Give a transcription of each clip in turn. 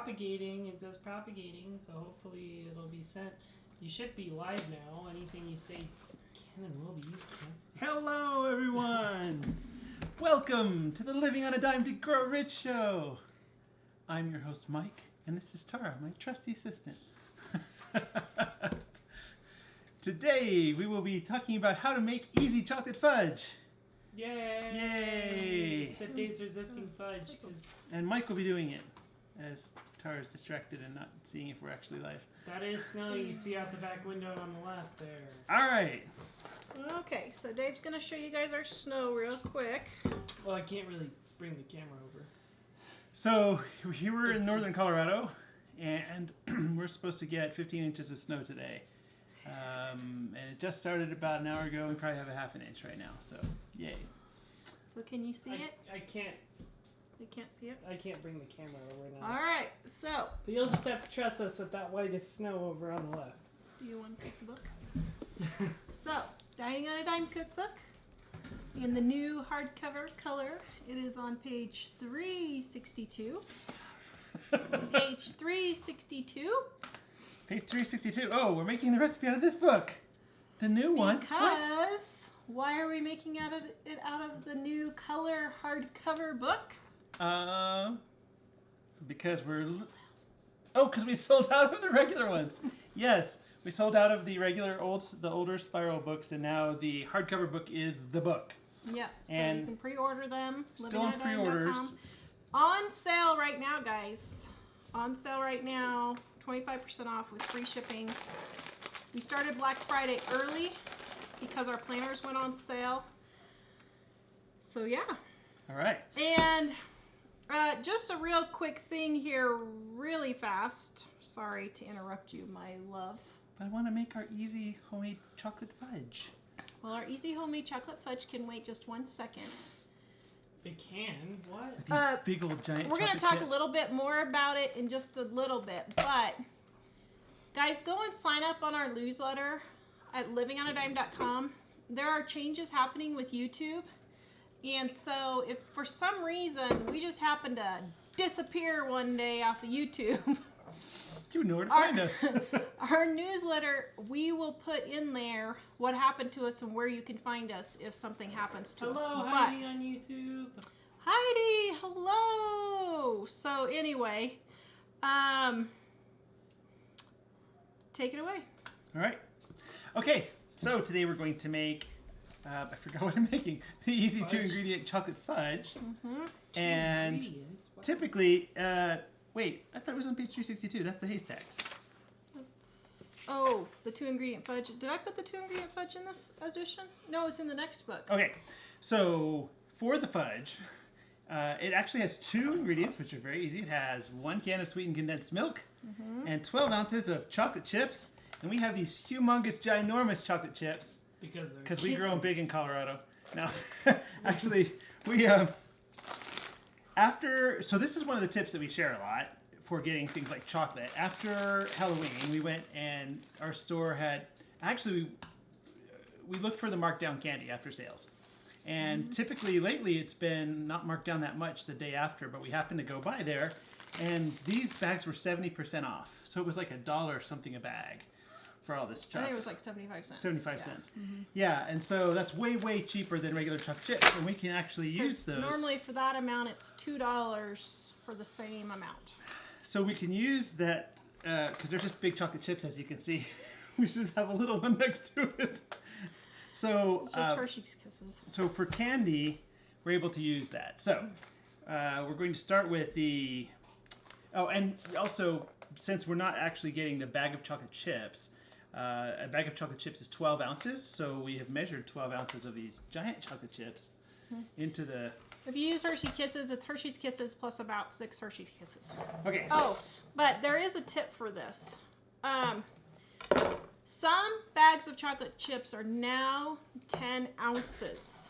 propagating. It says propagating, so hopefully it'll be sent. You should be live now. Anything you say can and will be used against you. Hello, everyone. Welcome to the Living on a Dime to Grow Rich show. I'm your host, Mike, and this is Tara, my trusty assistant. Today, we will be talking about how to make easy chocolate fudge. Yay! Yay! Except Dave's resisting fudge. And Mike will be doing it, as Tara's distracted and not seeing if we're actually live. That is snow you see out the back window on the left there. All right. Okay, so Dave's going to show you guys our snow real quick. Well, I can't really bring the camera over. So, here we're in northern Colorado, and we're supposed to get 15 inches of snow today. And it just started about an hour ago. We probably have a half an inch right now, so yay. So can you see it? I can't. You can't see it? I can't bring the camera over now. All right, so. But you'll just have to trust us that white is snow over on the left. Do you want Cookbook? So, Dining on a Dime Cookbook. In the new hardcover color, it is on page 362. Page 362. Page 362. Oh, we're making the recipe out of this book. The new one. Because, why are we making it out of the new color hardcover book? Because because we sold out of the regular ones. Yes, we sold out of the older spiral books, and now the hardcover book is the book. Yep, so and you can pre-order them. Still on pre-orders. On sale right now, guys. On sale right now, 25% off with free shipping. We started Black Friday early because our planners went on sale. So yeah. All right. And just a real quick thing here, really fast. Sorry to interrupt you, my love. But I want to make our easy homemade chocolate fudge. Well, our easy homemade chocolate fudge can wait just 1 second. It can? What? With these big old giant We're going to talk chips. a little bit more about it in just a little bit. But, guys, go and sign up on our newsletter at livingonadime.com. There are changes happening with YouTube. And so, if for some reason we just happen to disappear one day off of YouTube, you know where to find us. Our newsletter, we will put in there what happened to us and where you can find us if something happens to us. Hello, Heidi on YouTube. Heidi, hello. So anyway, take it away. All right. Okay, so today we're going to make, I forgot what I'm making, the easy Fudge. 2-ingredient chocolate fudge. Mm-hmm. And typically, wait, I thought it was on page 362. That's the haystacks. Oh, the 2-ingredient fudge. Did I put the 2-ingredient fudge in this edition? No, it's in the next book. Okay, so for the fudge, it actually has 2 ingredients, which are very easy. It has 1 can of sweetened condensed milk and 12 ounces of chocolate chips. And we have these humongous, ginormous chocolate chips because we grow them big in Colorado. Now, actually, so this is one of the tips that we share a lot for getting things like chocolate. After Halloween, we went and our store had, actually, we looked for the marked down candy after sales. And typically lately it's been not marked down that much the day after, but we happened to go by there and these bags were 70% off. So it was like $1 something a bag for all this chocolate. I think it was like 75 cents. 75 cents. Yeah, and so that's way, way cheaper than regular chocolate chips. And we can actually use those. Normally for that amount, it's $2 for the same amount. So we can use that, because they're just big chocolate chips, as you can see. We should have a little one next to it. So It's just Hershey's Kisses. So for candy, we're able to use that. So we're going to start with the, and also, since we're not actually getting the bag of chocolate chips, a bag of chocolate chips is 12 ounces. So we have measured 12 ounces of these giant chocolate chips into the... If you use Hershey Kisses, it's Hershey's Kisses plus about 6 Hershey's Kisses. Okay. Oh, but there is a tip for this. Some bags of chocolate chips are now 10 ounces.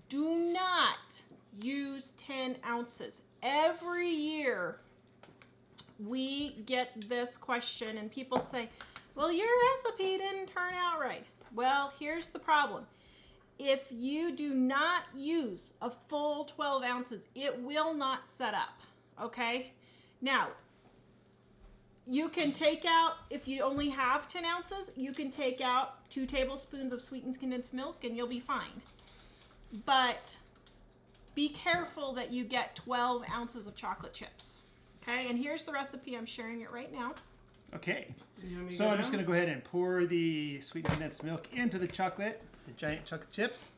Do not use 10 ounces. Every year we get this question and people say, well, your recipe didn't turn out right. Well, here's the problem. If you do not use a full 12 ounces, it will not set up, okay? Now, you can take out, if you only have 10 ounces, you can take out 2 tablespoons of sweetened condensed milk and you'll be fine. But be careful that you get 12 ounces of chocolate chips. Okay, and here's the recipe. I'm sharing it right now. Okay. You want me to So go I'm just down? going to go ahead and pour the sweetened condensed milk into the chocolate, the giant chocolate chips.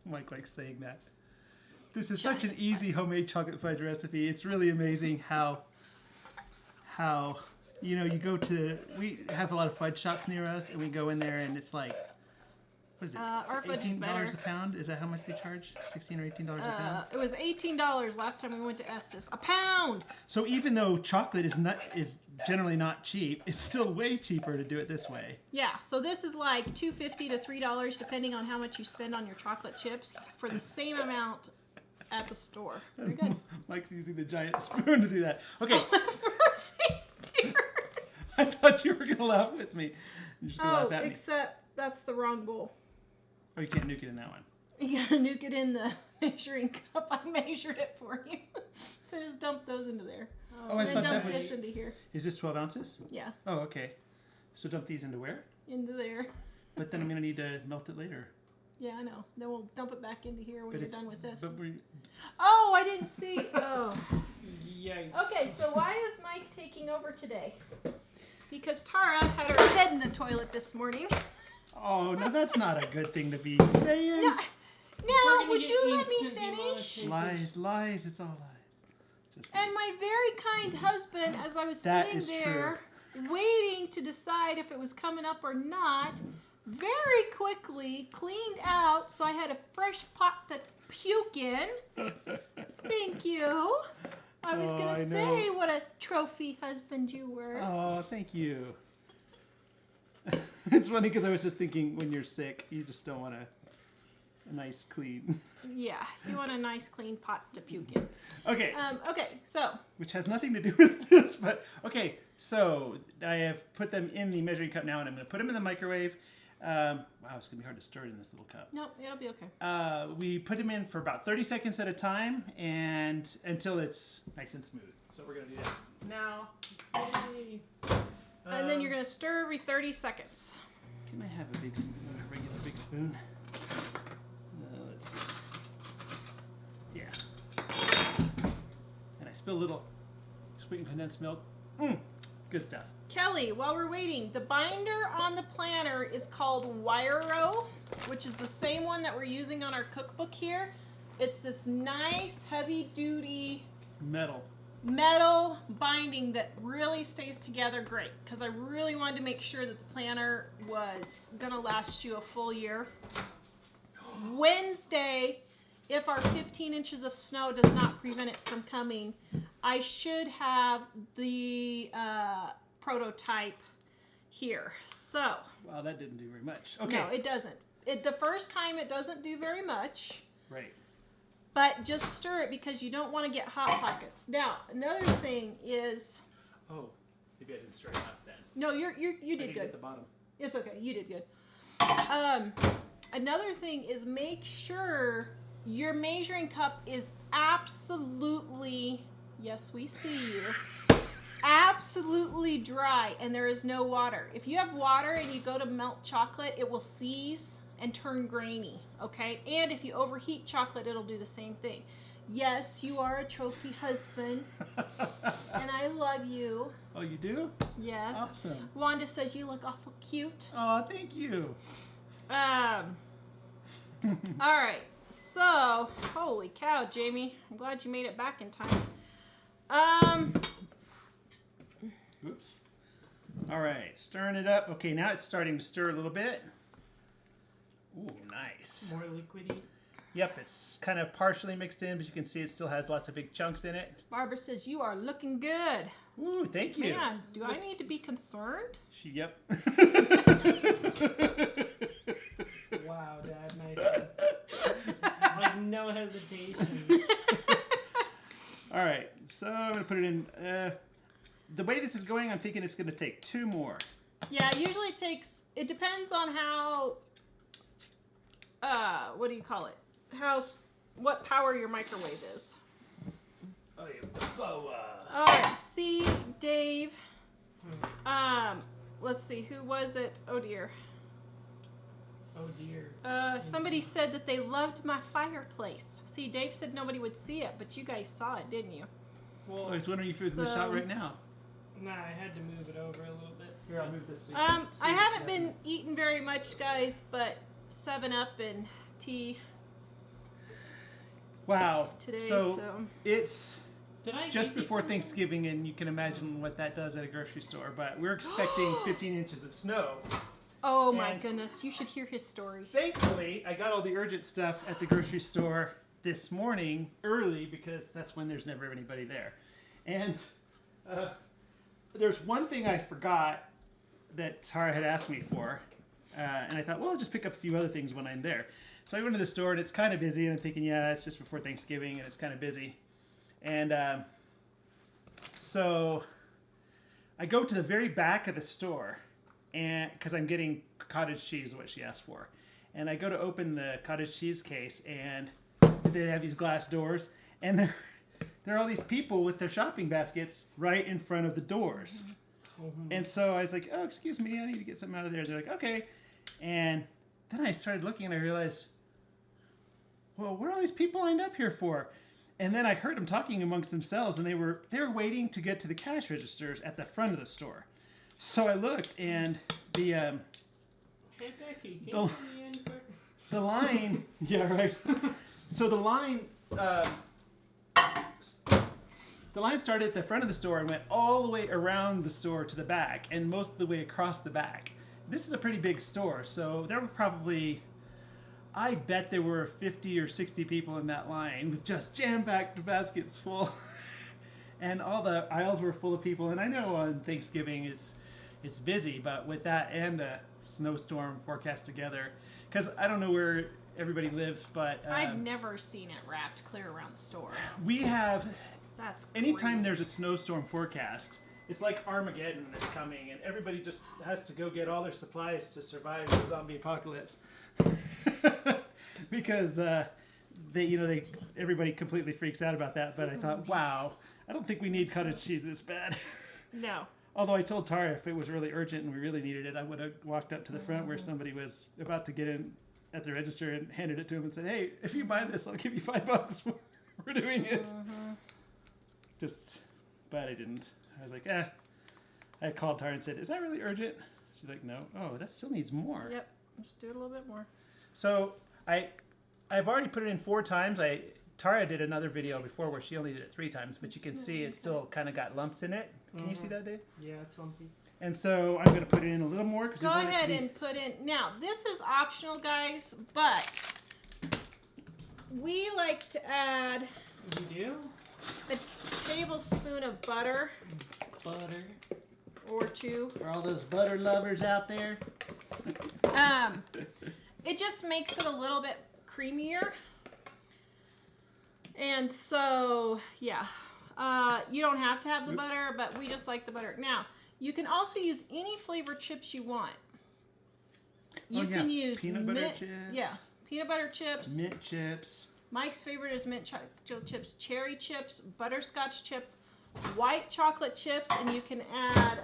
Mike likes saying that. This is such an easy homemade chocolate fudge recipe. It's really amazing how you know, we have a lot of fudge shops near us, and we go in there and it's like, what is it? Our fudge is $18 better. a pound? Is that how much they charge? $16 or $18 a pound? It was $18 last time we went to Estes. A pound! So even though chocolate is generally not cheap, it's still way cheaper to do it this way. Yeah, so this is like $2.50 to $3 depending on how much you spend on your chocolate chips for the same amount at the store. Very good. Mike's using the giant spoon to do that. Okay, Here. I thought you were going to laugh with me. You're just going to Oh, laugh at me. except that's the wrong bowl. Oh, you can't nuke it in that one. You gotta nuke it in the measuring cup. I measured it for you. So just dump those into there. Oh, I And then thought dump that was... this into here. Is this 12 ounces? Yeah, Oh, okay. So dump these into where? into there. But then I'm going to need to melt it later. Yeah, I know. Then we'll dump it back into here when you're done with this. But we... Oh, I didn't see. Oh. Yikes. Okay, so why is Mike taking over today? Because Tara had her head in the toilet this morning. Oh, no, that's not a good thing to be saying. Now, We're gonna would get you let me instant finish? demonetization. Lies, it's all lies. Just And my very kind husband, as I was That sitting is there waiting to decide if it was coming up or not, very quickly cleaned out so I had a fresh pot to puke in. Thank you. I was Oh, going I to know. say what a trophy husband you were. Oh, thank you. It's funny because I was just thinking when you're sick, you just don't want a nice clean. Yeah, you want a nice clean pot to puke in. Okay, Okay, so which has nothing to do with this, but okay. So I have put them in the measuring cup now, and I'm going to put them in the microwave. Wow, it's going to be hard to stir it in this little cup. no, it'll be okay. We put them in for about 30 seconds at a time, and until it's nice and smooth. So we're going to do that now. Yay. And then you're going to stir every 30 seconds. Can I have a big spoon, a regular big spoon? Let's see. Yeah. And I spill a little sweetened condensed milk. Good stuff. Kelly, while we're waiting, the binder on the planner is called Wire-O, which is the same one that we're using on our cookbook here. It's this nice, heavy-duty metal binding that really stays together great, because I really wanted to make sure that the planner was gonna last you a full year. Wednesday, if our 15 inches of snow does not prevent it from coming, I should have the prototype here. So, Wow, that didn't do very much. Okay. no, it doesn't. The first time it doesn't do very much. Right. But just stir it because you don't want to get hot pockets. Now, another thing is, Oh, maybe I didn't stir enough then. no, you I did didn't good. get the bottom. It's okay, you did good. Another thing is make sure your measuring cup is absolutely, yes, we see you, absolutely dry and there is no water. If you have water and you go to melt chocolate, it will seize and turn grainy, okay? And if you overheat chocolate, it'll do the same thing. Yes, you are a trophy husband, and I love you. Oh, you do? Yes. Awesome. Wanda says you look awful cute. Oh, thank you. All right. So, holy cow, Jamie. I'm glad you made it back in time. Oops. All right, stirring it up. Okay, now it's starting to stir a little bit. Ooh, nice. More liquidy. Yep, it's kind of partially mixed in, but you can see it still has lots of big chunks in it. Barbara says you are looking good. Ooh, thank you. Man, do I need to be concerned? Yep. Wow, Dad, nice. Like no hesitation. All right, so I'm gonna put it in. The way this is going, I'm thinking it's gonna take 2 more. Yeah, it usually takes, it depends on how, what do you call it? What power your microwave is. Oh, yeah. All right, see, Dave, let's see, who was it? Oh dear. Oh dear. Somebody said that they loved my fireplace. See, Dave said nobody would see it, but you guys saw it, didn't you? Well, I was wondering if it was in the shot right now. Nah, I had to move it over a little bit. Here, I'll move this. So you can see I it. haven't been eating very much, guys, but 7-Up and tea Wow. today. So it's Did I just eat these before ones? Thanksgiving, and you can imagine what that does at a grocery store. But we're expecting 15 inches of snow. Oh my And- goodness, you should hear his story. Thankfully, I got all the urgent stuff at the grocery store this morning early because that's when there's never anybody there. And there's one thing I forgot that Tara had asked me for. And I thought, well, I'll just pick up a few other things when I'm there. So I went to the store and it's kind of busy. And I'm thinking, yeah, it's just before Thanksgiving and it's kind of busy. And so I go to the very back of the store, and because I'm getting cottage cheese, what she asked for. And I go to open the cottage cheese case, and they have these glass doors, and there are all these people with their shopping baskets right in front of the doors. And so I was like, oh, excuse me, I need to get something out of there. They're like, okay. And then I started looking, and I realized, well, what are all these people lined up here for? And then I heard them talking amongst themselves, and they were waiting to get to the cash registers at the front of the store. So I looked, and the Hey, Becky, can The- you put me in quick? the line, yeah, right. So the line started at the front of the store and went all the way around the store to the back, and most of the way across the back. This is a pretty big store, so there were probably, I bet there were 50 or 60 people in that line with just jam-packed baskets full. And all the aisles were full of people. And I know on Thanksgiving it's busy, but with that and a snowstorm forecast together, because I don't know where everybody lives, but I've never seen it wrapped clear around the store. we have, That's anytime crazy. there's a snowstorm forecast, it's like Armageddon is coming, and everybody just has to go get all their supplies to survive the zombie apocalypse. Because everybody completely freaks out about that. But I thought, wow, I don't think we need cottage cheese this bad. No. Although I told Tara if it was really urgent and we really needed it, I would have walked up to the front where somebody was about to get in at the register and handed it to him and said, hey, if you buy this, I'll give you $5 for doing it. But I didn't. I was like, I called Tara and said, is that really urgent? She's like, no. Oh, that still needs more. Yep. Just do it a little bit more. So I've already put it in 4 times. Tara did another video before where she only did it 3 times, but you can see it still kind of got lumps in it. Can you see that, Dave? Yeah, it's lumpy. And so I'm going to put it in a little more. Go ahead and put in. Now, this is optional, guys, but we like to add You do? a tablespoon of butter Butter. or 2. For all those butter lovers out there. It just makes it a little bit creamier. And so, yeah, you don't have to have the Oops. butter, but we just like the butter. Now, you can also use any flavored chips you want. You can use peanut butter mint, chips. Yeah, peanut butter chips. Mint chips. Mike's favorite is mint chocolate chips, cherry chips, butterscotch chip, white chocolate chips, and you can add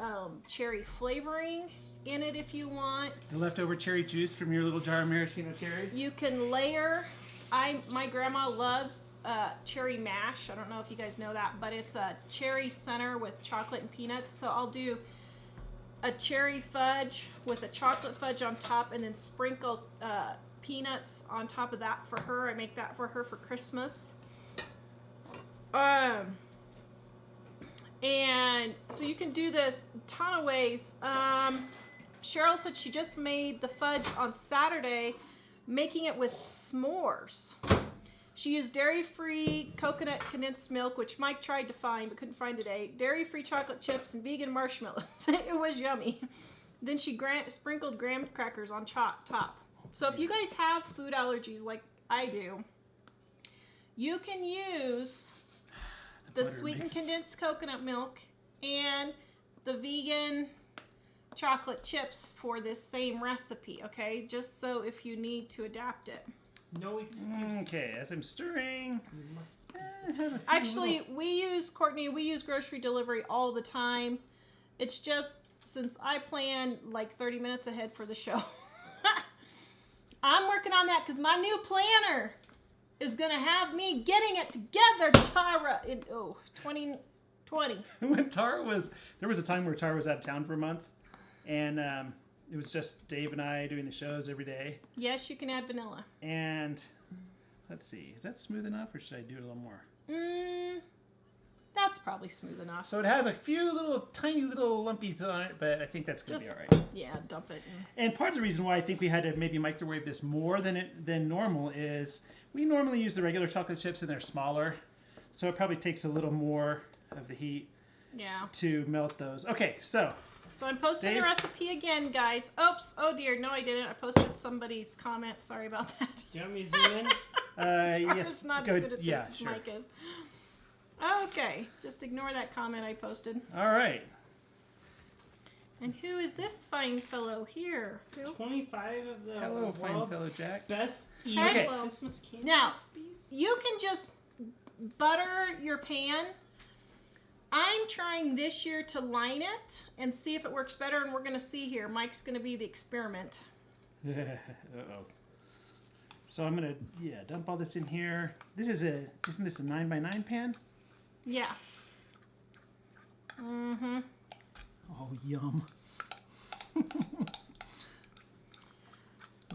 cherry flavoring in it if you want. The leftover cherry juice from your little jar of maraschino cherries. You can layer. My grandma loves cherry mash. I don't know if you guys know that, but it's a cherry center with chocolate and peanuts. So I'll do a cherry fudge with a chocolate fudge on top, and then sprinkle peanuts on top of that for her. I make that for her for Christmas. And so you can do this a ton of ways. Cheryl said she just made the fudge on Saturday, making it with s'mores. She used dairy-free coconut condensed milk, which Mike tried to find but couldn't find today, dairy-free chocolate chips, and vegan marshmallows. It was yummy. Then she sprinkled graham crackers on top. So if you guys have food allergies like I do, you can use the sweetened condensed coconut milk and the vegan chocolate chips for this same recipe, okay? Just so if you need to adapt it. No excuse. Okay, as I'm stirring. You must. It has a few Actually, little- we use grocery delivery all the time. It's just since I plan like 30 minutes ahead for the show. I'm working on that because my new planner is going to have me getting it together, Tara, in 2020. When there was a time where Tara was out of town for a month, and it was just Dave and I doing the shows every day. Yes, you can add vanilla. And let's see, is that smooth enough, or should I do it a little more? That's probably smooth enough. So it has a few tiny little lumpies on it, but I think that's going to be all right. Yeah, dump it. And part of the reason why I think we had to maybe microwave this more than normal is we normally use the regular chocolate chips and they're smaller. So it probably takes a little more of the heat to melt those. Okay, so I'm posting Dave? the recipe again, guys. Oops. Oh, dear. No, I didn't. I posted somebody's comment. Sorry about that. Do you want me to zoom in? yes. It's not go, as good at yeah, this sure. as Mike is. Okay. Just ignore that comment I posted. All right. And who is this fine fellow here? Who? 25 of the Hello, fine world's fellow Jack. best Okay. Christmas candy Now, recipes. You can just butter your pan. I'm trying this year to line it and see if it works better, and we're going to see here. Mike's going to be the experiment. Uh-oh. So I'm going to, dump all this in here. Isn't this a 9x9 pan? Yeah. Mm-hmm. Oh, yum.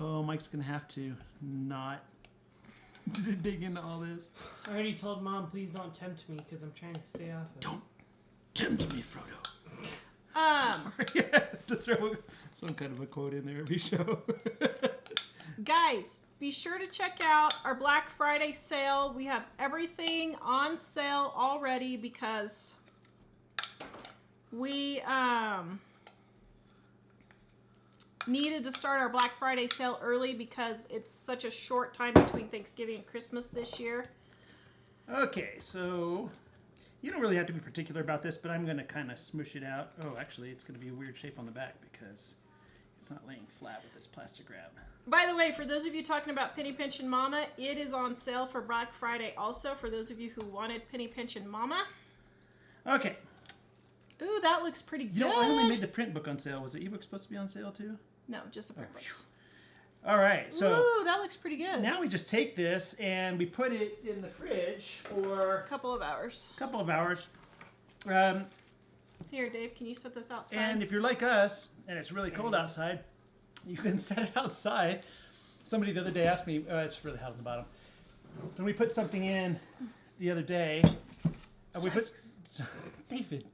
Oh, Mike's going to have to not dig into all this. I already told Mom, please don't tempt me because I'm trying to stay off of it. Don't tempt me, Frodo. Sorry, to throw some kind of a quote in there every show. Guys, be sure to check out our Black Friday sale. We have everything on sale already because we needed to start our Black Friday sale early because it's such a short time between Thanksgiving and Christmas this year. Okay, so you don't really have to be particular about this, but I'm going to kind of smoosh it out. Oh, actually, it's going to be a weird shape on the back because it's not laying flat with this plastic wrap. By the way, for those of you talking about Penny Pension Mama, it is on sale for Black Friday also for those of you who wanted Penny Pension Mama. Okay. Ooh, that looks pretty good. You know, I only made the print book on sale. Was the ebook supposed to be on sale too? No, just the print books. All right, so Ooh, that looks pretty good. now we just take this and we put it in the fridge for A couple of hours. a couple of hours. Here, Dave, can you set this outside? And if you're like us and it's really cold outside, you can set it outside. Somebody the other day asked me, it's really hot on the bottom. When we put something in the other day, we put David.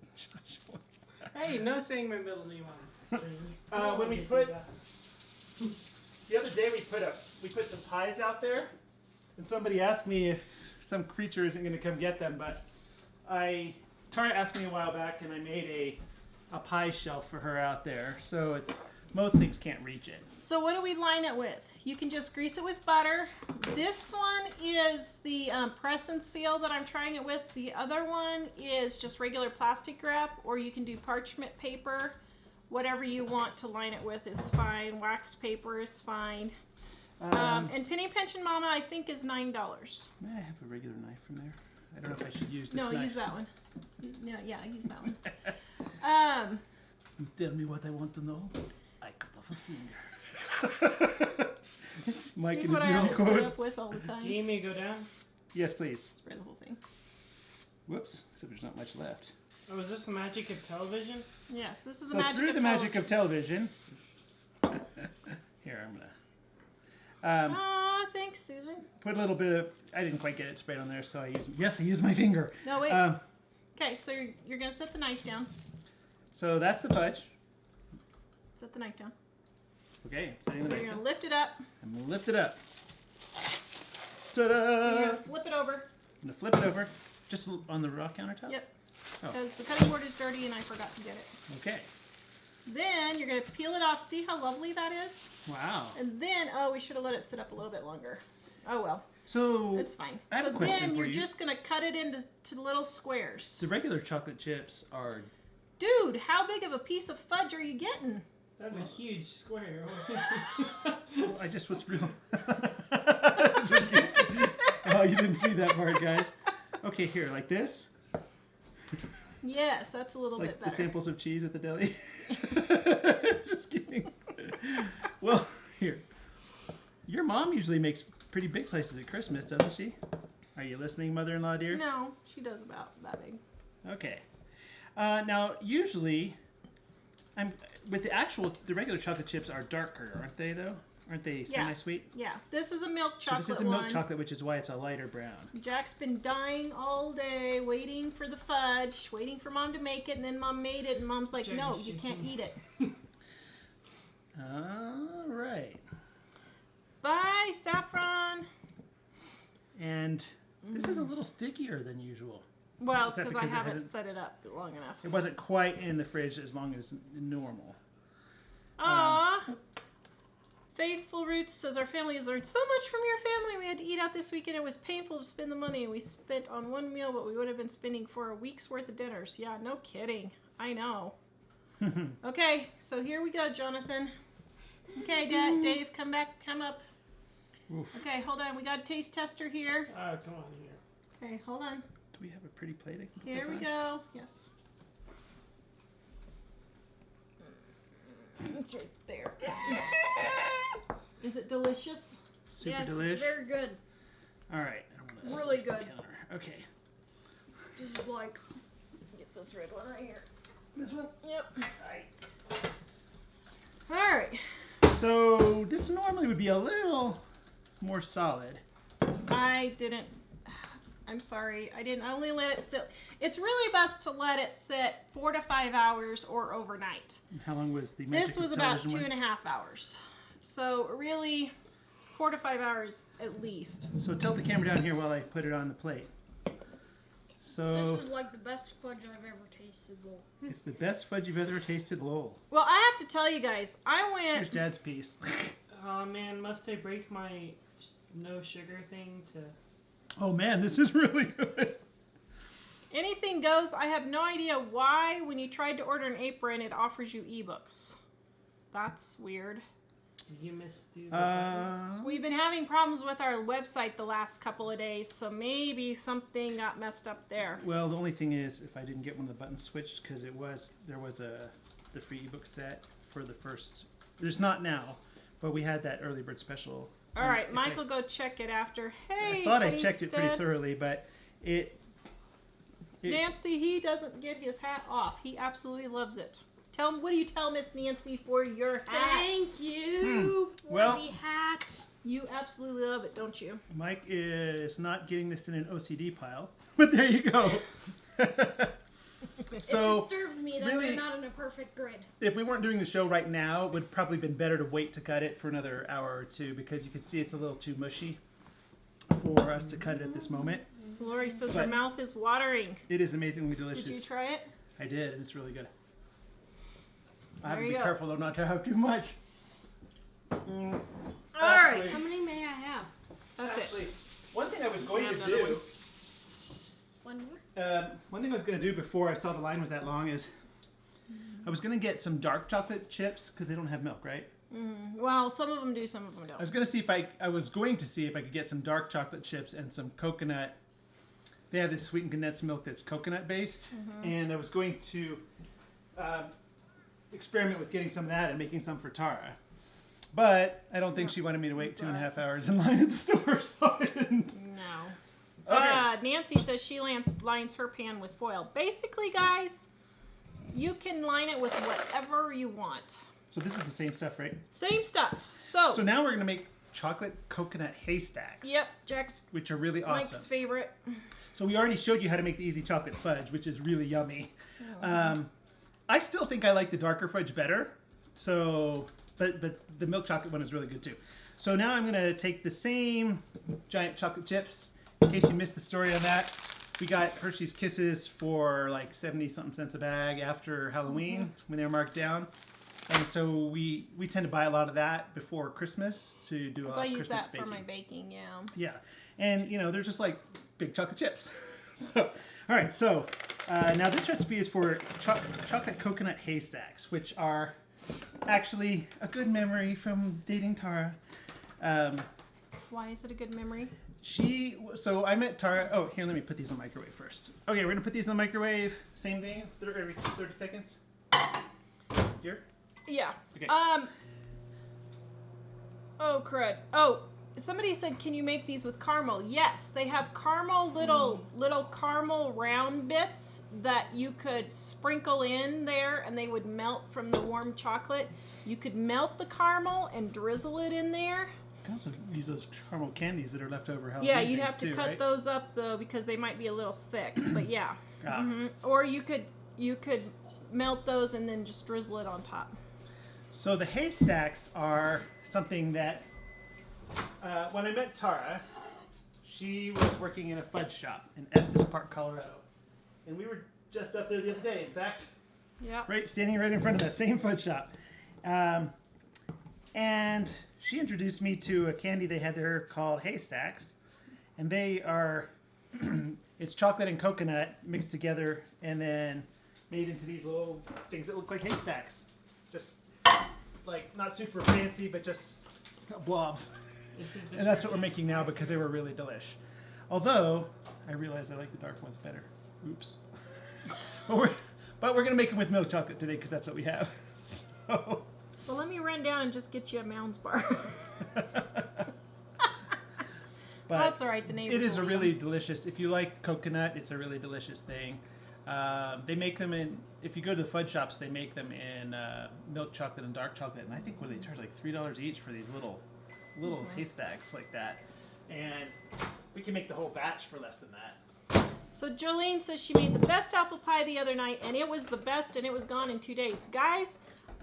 Hey, no saying my middle name on screen. When we put the other day, we put some pies out there, and somebody asked me if some creature isn't going to come get them, but Tara asked me a while back, and I made a pie shelf for her out there, so most things can't reach it. So what do we line it with? You can just grease it with butter. This one is the press and seal that I'm trying it with. The other one is just regular plastic wrap, or you can do parchment paper. Whatever you want to line it with is fine. Waxed paper is fine. And Penny Pension Mama, I think, is $9. May I have a regular knife from there? I don't know if I should use this No, knife. use that one. No, yeah, use that one. You tell me what I want to know, I cut off a finger. Mike See and what his I movie always put quotes. up with all the time. Do you need me to go down? Yes, please. Spray the whole thing. Whoops, except there's not much left. Oh, is this the magic of television? Yes, this is So the magic through of the magic of television. Here, I'm gonna Aw, thanks, Susan. put a little bit of. I didn't quite get it sprayed on there, so I used my finger. No, wait. Okay, so you're gonna set the knife down. So that's the fudge. Set the knife down. Okay, setting the So knife you're down. gonna lift it up. I'm gonna lift it up. You're Ta-da! gonna flip it over. I'm gonna flip it over, just on the raw countertop. Yep. Oh. Because the cutting board is dirty and I forgot to get it. Okay. Then you're gonna peel it off. See how lovely that is? Wow. And then, we should have let it sit up a little bit longer. Oh well, So it's fine. I have So a question then for you're you. just gonna cut it into little squares. The regular chocolate chips are. Dude, how big of a piece of fudge are you getting? That's a huge square. Well, I just was real. Just kidding. Oh, you didn't see that part, guys. Okay, here, like this. Yes, that's a little Like bit the better. samples of cheese at the deli. Just kidding. Well, here. Your mom usually makes pretty big slices at Christmas, doesn't she? Are you listening, mother-in-law dear? No, she does about that big. Okay. Now, usually, the regular chocolate chips are darker, aren't they, though? Aren't they semi-sweet? Yeah, this is a milk So chocolate this is a milk one. chocolate, which is why it's a lighter brown. Jack's been dying all day, waiting for the fudge, waiting for Mom to make it, and then Mom made it, and Mom's like, Jack no, is you shaking. can't eat it. All right. Bye, Saffron. And this is a little stickier than usual. Well, Is it's that because I because it haven't hasn't- set it up long enough. It wasn't quite in the fridge as long as normal. Aww. Faithful Roots says, our family has learned so much from your family. We had to eat out this weekend. It was painful to spend the money we spent on one meal, but we would have been spending for a week's worth of dinners. Yeah, no kidding. I know. Okay, so here we go, Jonathan. Okay, Dave, come up. Oof. Okay, hold on. We got a taste tester here. Come on here. Okay, hold on. Do we have a pretty plate? I can put Here this we on? go. Yes. It's right there. Is it delicious? Super Yeah, delish. it's very good. All right. I don't wanna Really slice the good. counter. Okay. This is like, Get this red one right here. This one. Yep. All All right. right. So this normally would be a little more solid. I'm sorry. I only let it sit. It's really best to let it sit 4 to 5 hours or overnight. How long was the magic This was of about television 2.5 one? hours. So really 4 to 5 hours at least. So tilt the camera down here while I put it on the plate. So this is like the best fudge I've ever tasted. Lol. it's the best fudge you've ever tasted, lol. Well, I have to tell you guys, I Here's went. Dad's piece. Oh man, must I break my no sugar thing to? Oh man, this is really good. Anything goes. I have no idea why when you tried to order an apron, it offers you ebooks. That's weird. You missed the We've been having problems with our website the last couple of days, so maybe something got messed up there. Well, the only thing is, if I didn't get one of the buttons switched, because there was the free ebook set for the first. There's not now, but we had that early bird special. All And right, if Michael, go check it after. Hey, I thought I honey, checked it pretty stud. thoroughly, but it Nancy, he doesn't get his hat off. He absolutely loves it. What do you tell Miss Nancy for your hat? Thank you for Well- the hat. You absolutely love it, don't you? Mike is not getting this in an OCD pile, but there you go. So it disturbs me that really- they're not in a perfect grid. if we weren't doing the show right now, it would probably been better to wait to cut it for another hour or two, because you can see it's a little too mushy for us to cut it at this moment. Lori says her But- mouth is watering. It is amazingly delicious. Did you try it? I did, and it's really good. I have There to be you go. careful though not to have too much. All right. Actually- How many may I have? That's it. Actually, one thing I was going Have to another do, One more? one thing I was going to do before I saw the line was that long is, I was going to get some dark chocolate chips because they don't have milk, right? Well, some of them do, some of them I don't. was going to see if I was going to see if I could get some dark chocolate chips and some coconut. They have this sweetened condensed milk that's coconut based, and I was going to experiment with getting some of that and making some for Tara. But I don't think she wanted me to wait 2.5 hours in line at the store, so I didn't. No. Okay. Nancy says she lines her pan with foil. Basically, guys, you can line it with whatever you want. So this is the same stuff, right? Same stuff. So, So now we're going to make chocolate coconut haystacks. yep, Jack's Which are really awesome. Mike's favorite. So we already showed you how to make the easy chocolate fudge, which is really yummy. I still think I like the darker fudge better. So, but the milk chocolate one is really good too. So now I'm gonna take the same giant chocolate chips. In case you missed the story on that, we got Hershey's Kisses for like 70-something cents a bag after Halloween when they were marked down. And so we tend to buy a lot of that before Christmas to do a So lot I of use Christmas that baking. for my baking, yeah. Yeah, and they're just like big chocolate chips. So, all right. So now this recipe is for chocolate coconut haystacks, which are actually a good memory from dating Tara. Why is it a good memory? So I met Tara. Oh, here, let me put these in the microwave first. Okay, we're gonna put these in the microwave. Same thing, every 30 seconds. Here. Yeah. Okay. Oh crud. Oh, somebody said, can you make these with caramel? Yes, they have caramel little caramel round bits that you could sprinkle in there, and they would melt from the warm chocolate. You could melt the caramel and drizzle it in there. You can also use those caramel candies that are left over. Halloween Yeah, you'd things have to too, cut right? those up though because they might be a little thick. But yeah. Ah. Or you could melt those and then just drizzle it on top. So the haystacks are something that, when I met Tara, she was working in a fudge shop in Estes Park, Colorado. And we were just up there the other day, in fact. Yeah. Standing right in front of that same fudge shop. And she introduced me to a candy they had there called haystacks. And they are, it's chocolate and coconut mixed together and then made into these little things that look like haystacks. Just like not super fancy, but just blobs. And that's what we're making now because they were really delish. Although, I realize I like the dark ones better. Oops. But we're going to make them with milk chocolate today because that's what we have. So. Well, let me run down and just get you a Mounds bar. But that's all right. The neighbors it is a will eat really them. delicious. If you like coconut, it's a really delicious thing. They make them in. If you go to the fudge shops, they make them in milk chocolate and dark chocolate, and I think what they charge like $3 each for these little haystacks like that. And we can make the whole batch for less than that. So Jolene says she made the best apple pie the other night, and it was the best, and it was gone in 2 days. Guys,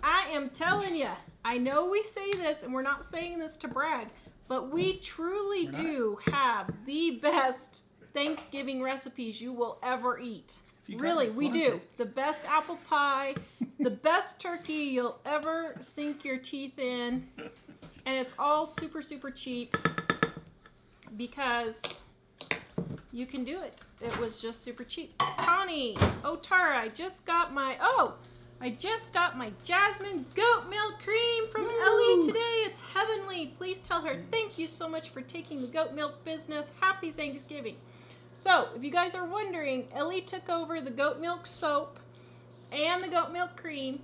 I am telling you, I know we say this, and we're not saying this to brag, but we truly do have the best Thanksgiving recipes you will ever eat. Really, we do. The best apple pie, the best turkey you'll ever sink your teeth in, and it's all super, super cheap because you can do it. It was just super cheap. Connie, Tara, I just got my jasmine goat milk cream from Ellie today. It's heavenly. Please tell her thank you so much for taking the goat milk business. Happy Thanksgiving. So, if you guys are wondering, Ellie took over the goat milk soap and the goat milk cream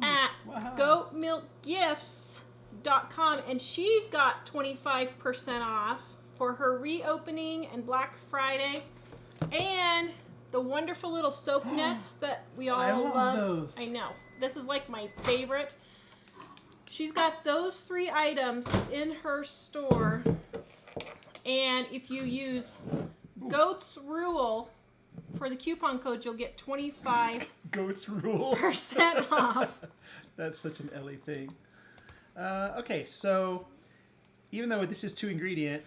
at goatmilkgifts.com, and she's got 25% off for her reopening and Black Friday, and the wonderful little soap nets that we all I love those. I know. This is like my favorite. She's got those 3 items in her store, and if you use Goat's Rule for the coupon code, you'll get 25% Goat's Rule off. That's such an Ellie thing. Okay, so even though this is 2 ingredient,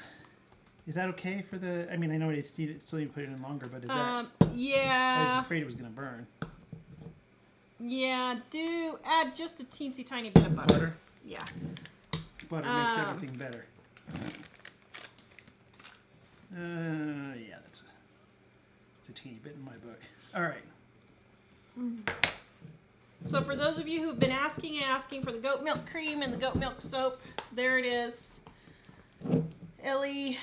is that okay for the? I mean, I know it's still need to put it in longer, but is that? I Yeah. was afraid it was gonna burn. Yeah. Do add just a teensy tiny bit of butter. Butter. Yeah. Butter makes everything better. Yeah, it's a teeny bit in my book. All right. So for those of you who've been asking for the goat milk cream and the goat milk soap, there it is. Ellie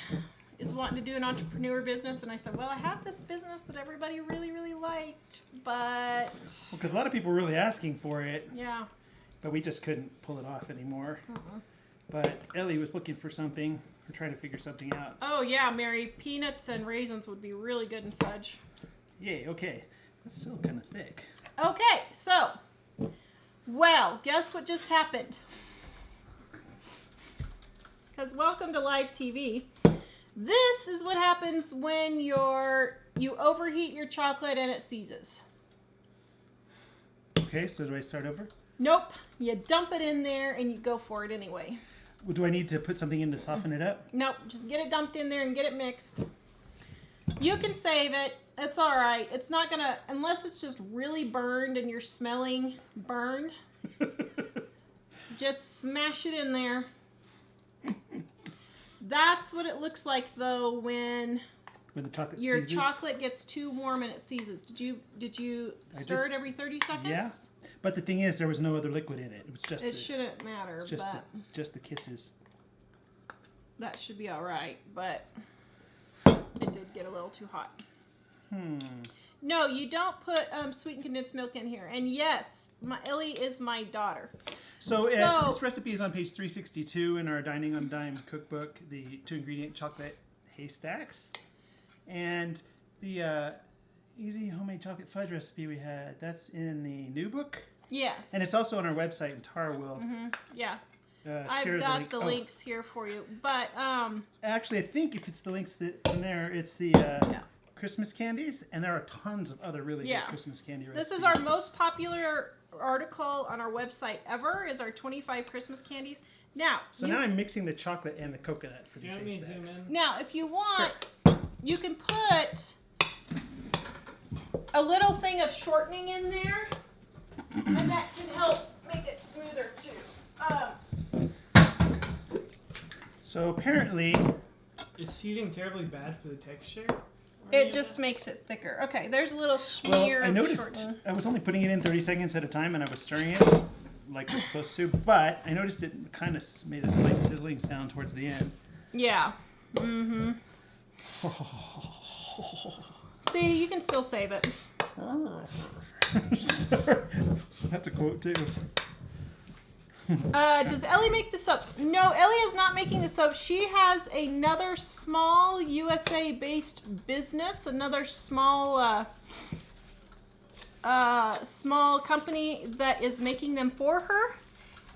is wanting to do an entrepreneur business, and I said, well, I have this business that everybody really, really liked, but Because a lot of people were really asking for it, yeah. but we just couldn't pull it off anymore. But Ellie was looking for something, or trying to figure something out. Oh yeah, Mary, peanuts and raisins would be really good in fudge. Yay, okay. That's still kind of thick. Okay, so, well, guess what just happened? Because welcome to live TV. This is what happens when you overheat your chocolate and it seizes. Okay, so do I start over? Nope, you dump it in there and you go for it anyway. Well, do I need to put something in to soften it up? Nope, just get it dumped in there and get it mixed. You can save it. It's all right. It's not gonna, unless it's just really burned and you're smelling burned. Just smash it in there. That's what it looks like though when the chocolate your seizes? chocolate gets too warm and it seizes. Did you stir it every 30 seconds? Yeah. But the thing is, there was no other liquid in it. It was just It shouldn't matter, but just the kisses. that should be all right, but it did get a little too hot. No, you don't put sweetened condensed milk in here. And yes, Ellie is my daughter. So this recipe is on page 362 in our Dining on a Dime cookbook, the 2-ingredient chocolate haystacks. And the easy homemade chocolate fudge recipe we had, that's in the new book. Yes. And it's also on our website, and Tara will Yeah. share I've the got link. the links here for you. But Actually, I think if it's the links that in there, it's the Christmas candies, and there are tons of other really good Christmas candy recipes. this is our most popular article on our website ever, is our 25 Christmas candies. Now, now I'm mixing the chocolate and the coconut for these Let me zoom haystacks. in. now if you want, you can put a little thing of shortening in there, and that can help make it smoother too. So apparently, Is seasoning terribly bad for the texture? It just makes it thicker. Okay, there's a little smear I of noticed shortening. I was only putting it in 30 seconds at a time, and I was stirring it like it's supposed to, but I noticed it kind of made a slight sizzling sound towards the end. Yeah. See, you can still save it. Sorry. That's a quote too. Does Ellie make the soaps? No, Ellie is not making the soaps. She has another small USA-based business, another small small company that is making them for her,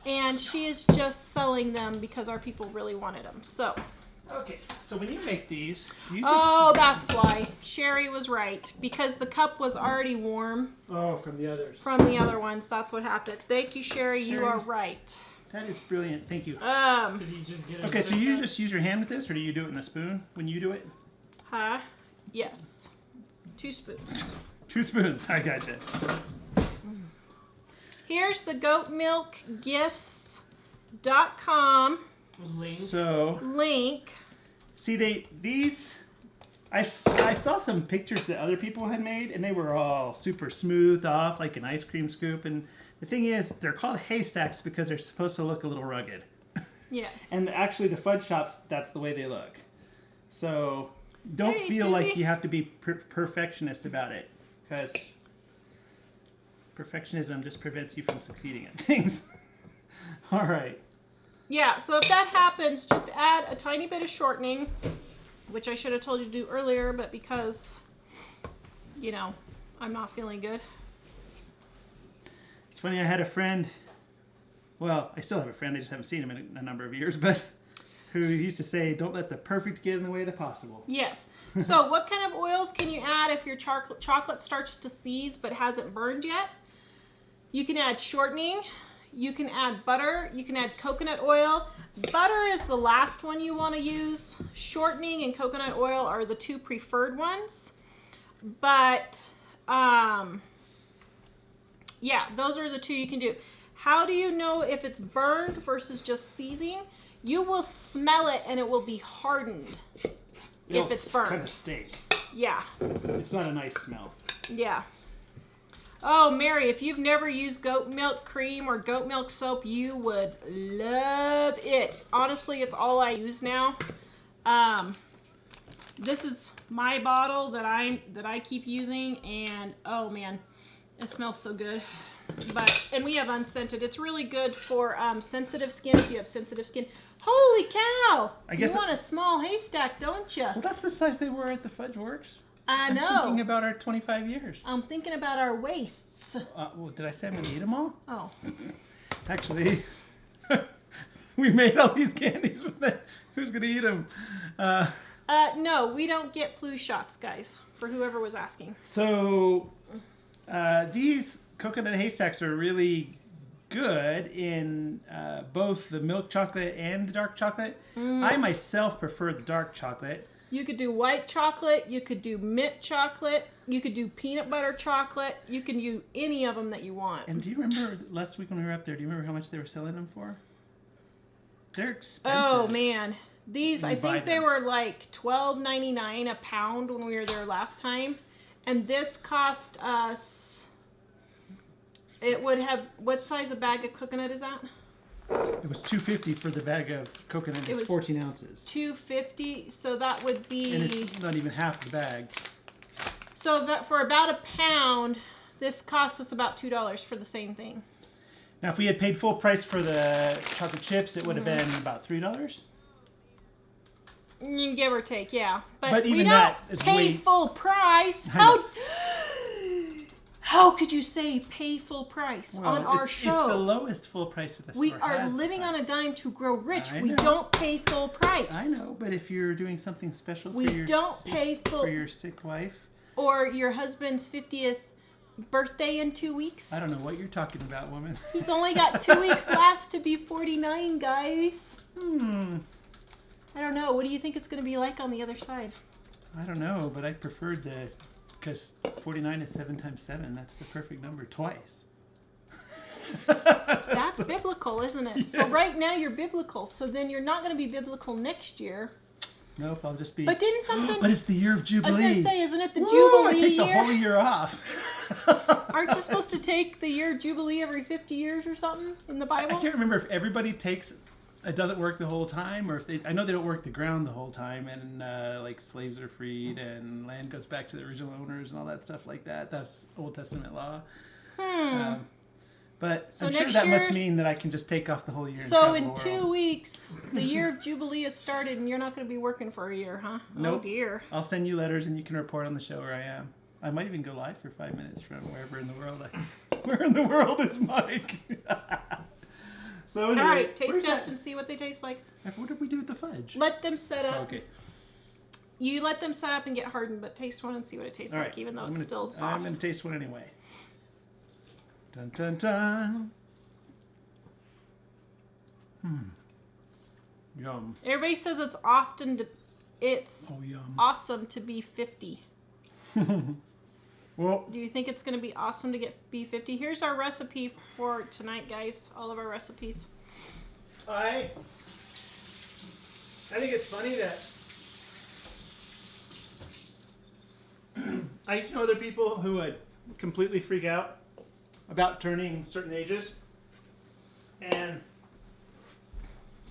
and she is just selling them because our people really wanted them. So. Okay, so when you make these, do you just... Oh, that's why. Sherry was right. Because the cup was already warm Oh, from the others. from the other ones. That's what happened. Thank you, Sherry. You Sherry. are right. That is brilliant. Thank you. So do you just get a Okay, so butter you cup? just use your hand with this, or do you do it in a spoon when you do it? Huh? Yes. 2 spoons. 2 spoons. I gotcha. Here's the goatmilkgifts.com Link. So, link. see, I saw some pictures that other people had made, and they were all super smoothed off, like an ice cream scoop. And the thing is, they're called haystacks because they're supposed to look a little rugged. Yes. And actually, the fudge shops, that's the way they look. So don't Hey, feel like Susie. you have to be perfectionist about it, because perfectionism just prevents you from succeeding at things. All right. Yeah, so if that happens, just add a tiny bit of shortening, which I should have told you to do earlier, but because, you know, I'm not feeling good. It's funny, I had a friend, well, I still have a friend, I just haven't seen him in a number of years, but who used to say, don't let the perfect get in the way of the possible. Yes. So what kind of oils can you add if your chocolate starts to seize but hasn't burned yet? You can add shortening. You can add butter. You can add coconut oil. Butter is the last one you want to use. Shortening and coconut oil are the 2 preferred ones. But, yeah, those are the 2 you can do. How do you know if it's burned versus just seizing? You will smell it and it will be hardened if it's burned. Kind of stink. Yeah, It's not a nice smell. yeah. Oh, Mary, if you've never used goat milk cream or goat milk soap, you would love it. Honestly, it's all I use now. This is my bottle that I keep using, and oh man, it smells so good. And we have unscented. It's really good for sensitive skin if you have sensitive skin. Holy cow! I guess you want a small haystack, don't you? Well, that's the size they were at the Fudge Works. I know. I'm thinking about our 25 years. I'm thinking about our waists. Well, did I say I'm going to eat them all? Oh. Actually, we made all these candies with it. Who's going to eat them? No, we don't get flu shots, guys, for whoever was asking. So, these coconut haystacks are really good in both the milk chocolate and the dark chocolate. I myself prefer the dark chocolate. You could do white chocolate, you could do mint chocolate, you could do peanut butter chocolate, you can do any of them that you want. And do you remember last week when we were up there, do you remember how much they were selling them for? They're expensive. Oh man, these You I buy think they them. were like $12.99 a pound when we were there last time, and this cost us. It would have, what size a bag of coconut is that? It was $2.50 for the bag of coconut. It It's was 14 ounces. $2.50. So that would And be. it's not even half the bag. So for about a pound, this costs us about $2 for the same thing. Now, if we had paid full price for the chocolate chips, it would have been about $3. Give or take, yeah. But we even don't that is pay way- full price. I know. How could you say pay full price on our it's show? the lowest full price that the We store are has. living on a dime to grow rich. I We know. don't pay full price. I know, but if you're doing something special We for your don't sick, pay full. for your sick wife, Or your husband's 50th birthday in 2 weeks. I don't know what you're talking about, woman. He's only got 2 weeks left to be 49, guys. I don't know. What do you think it's going to be like on the other side? I don't know, but I preferred because 49 is 7 times 7. That's the perfect number twice. That's So- biblical, isn't it? So Yes. right now you're biblical. So then you're not going to be biblical next year. Nope, I'll just be. But didn't something? But it's the year of I was Jubilee. going to say, isn't it the Woo, Jubilee I take the year? whole year off. Aren't you supposed to take the year Jubilee every 50 years or something in the I Bible? can't remember if everybody takes. It doesn't work the whole time, or if they. I know they don't work the ground the whole time, and like slaves are freed, and land goes back to the original owners, and all that stuff like that. That's Old Testament law. But So I'm sure next that must year- mean that I can just take off the whole year. And So travel in the 2 world. weeks, the year of Jubilee has started, and you're not going to be working for a year, huh? Nope. Oh dear. I'll send you letters, and you can report on the show where I am. I might even go live for 5 minutes from wherever in the world. Where in the world is Mike? So anyway, All right, taste where's test that- and see what they taste like. What did we do with the fudge? Let them set up. Okay. You let them set up and get hardened, but taste one and see what it tastes All like, right. even though I'm it's gonna- still soft. I'm gonna taste one anyway. Dun dun dun. Yum. Everybody says it's Oh yum. awesome to be 50. Well, Do you think it's going to be awesome to be 50? Here's our recipe for tonight, guys. All of our recipes. I think it's funny that I used to know other people who would completely freak out about turning certain ages, and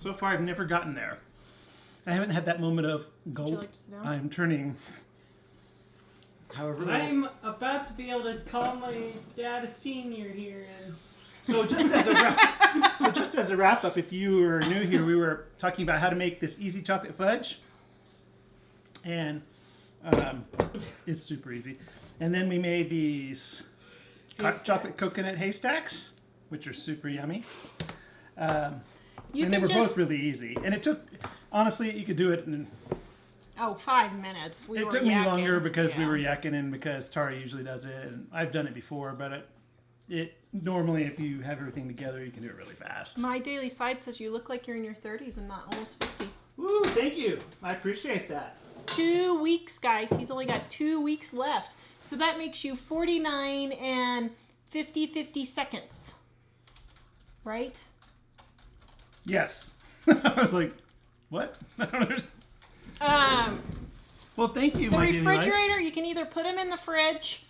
so far I've never gotten there. I haven't had that moment of Would you gulp. like to sit down? I'm turning. However, I'm about to be able to call my dad a senior here. And so just as a wrap up, if you are new here, we were talking about how to make this easy chocolate fudge, and it's super easy. And then we made these chocolate coconut haystacks, which are super yummy. You And they can were just, both really easy. And it took, honestly, you could do it in. 5 minutes. It took me longer because we Yeah. were yakking and because Tara usually does it. And I've done it before, but it normally, if you have everything together, you can do it really fast. My daily side says you look like you're in your 30s and not almost 50. Woo, thank you. I appreciate that. 2 weeks, guys. He's only got 2 weeks left. So that makes you 49 and 50 seconds. Right? Yes. I was like, what? I don't understand. Well, thank you, The my daily life. refrigerator, you can either put them in the fridge.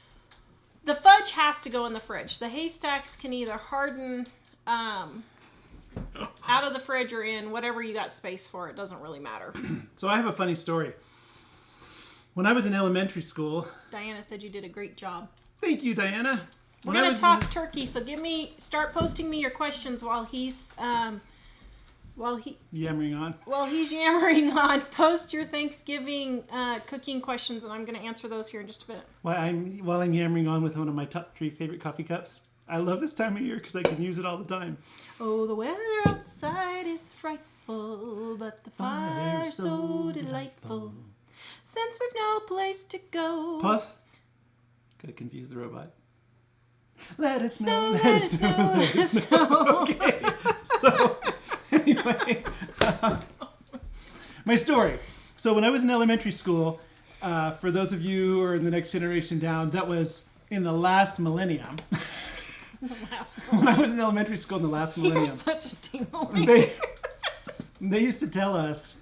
The fudge has to go in the fridge. The haystacks can either harden out of the fridge or in whatever you got space for. It doesn't really matter. So I have a funny story. When I was in elementary school, Diana said you did a great job. thank you, Diana. We're gonna talk turkey, so start posting me your questions while he's yammering on. yammering on. Post your Thanksgiving cooking questions, and I'm gonna answer those here in just a minute. While I'm yammering on with one of my top 3 favorite coffee cups. I love this time of year because I can use it all the time. Oh, the weather outside is frightful, but the fire's so delightful. Since we've no place to go. Pause. Gotta confuse the robot. Let it snow, Let it snow, let it snow. Okay. So, anyway, my story. So when I was in elementary school, for those of you who are in the next generation down, that was in the last millennium. The last When one. I was in elementary school in the last You're millennium, such a tingling. they used to tell us,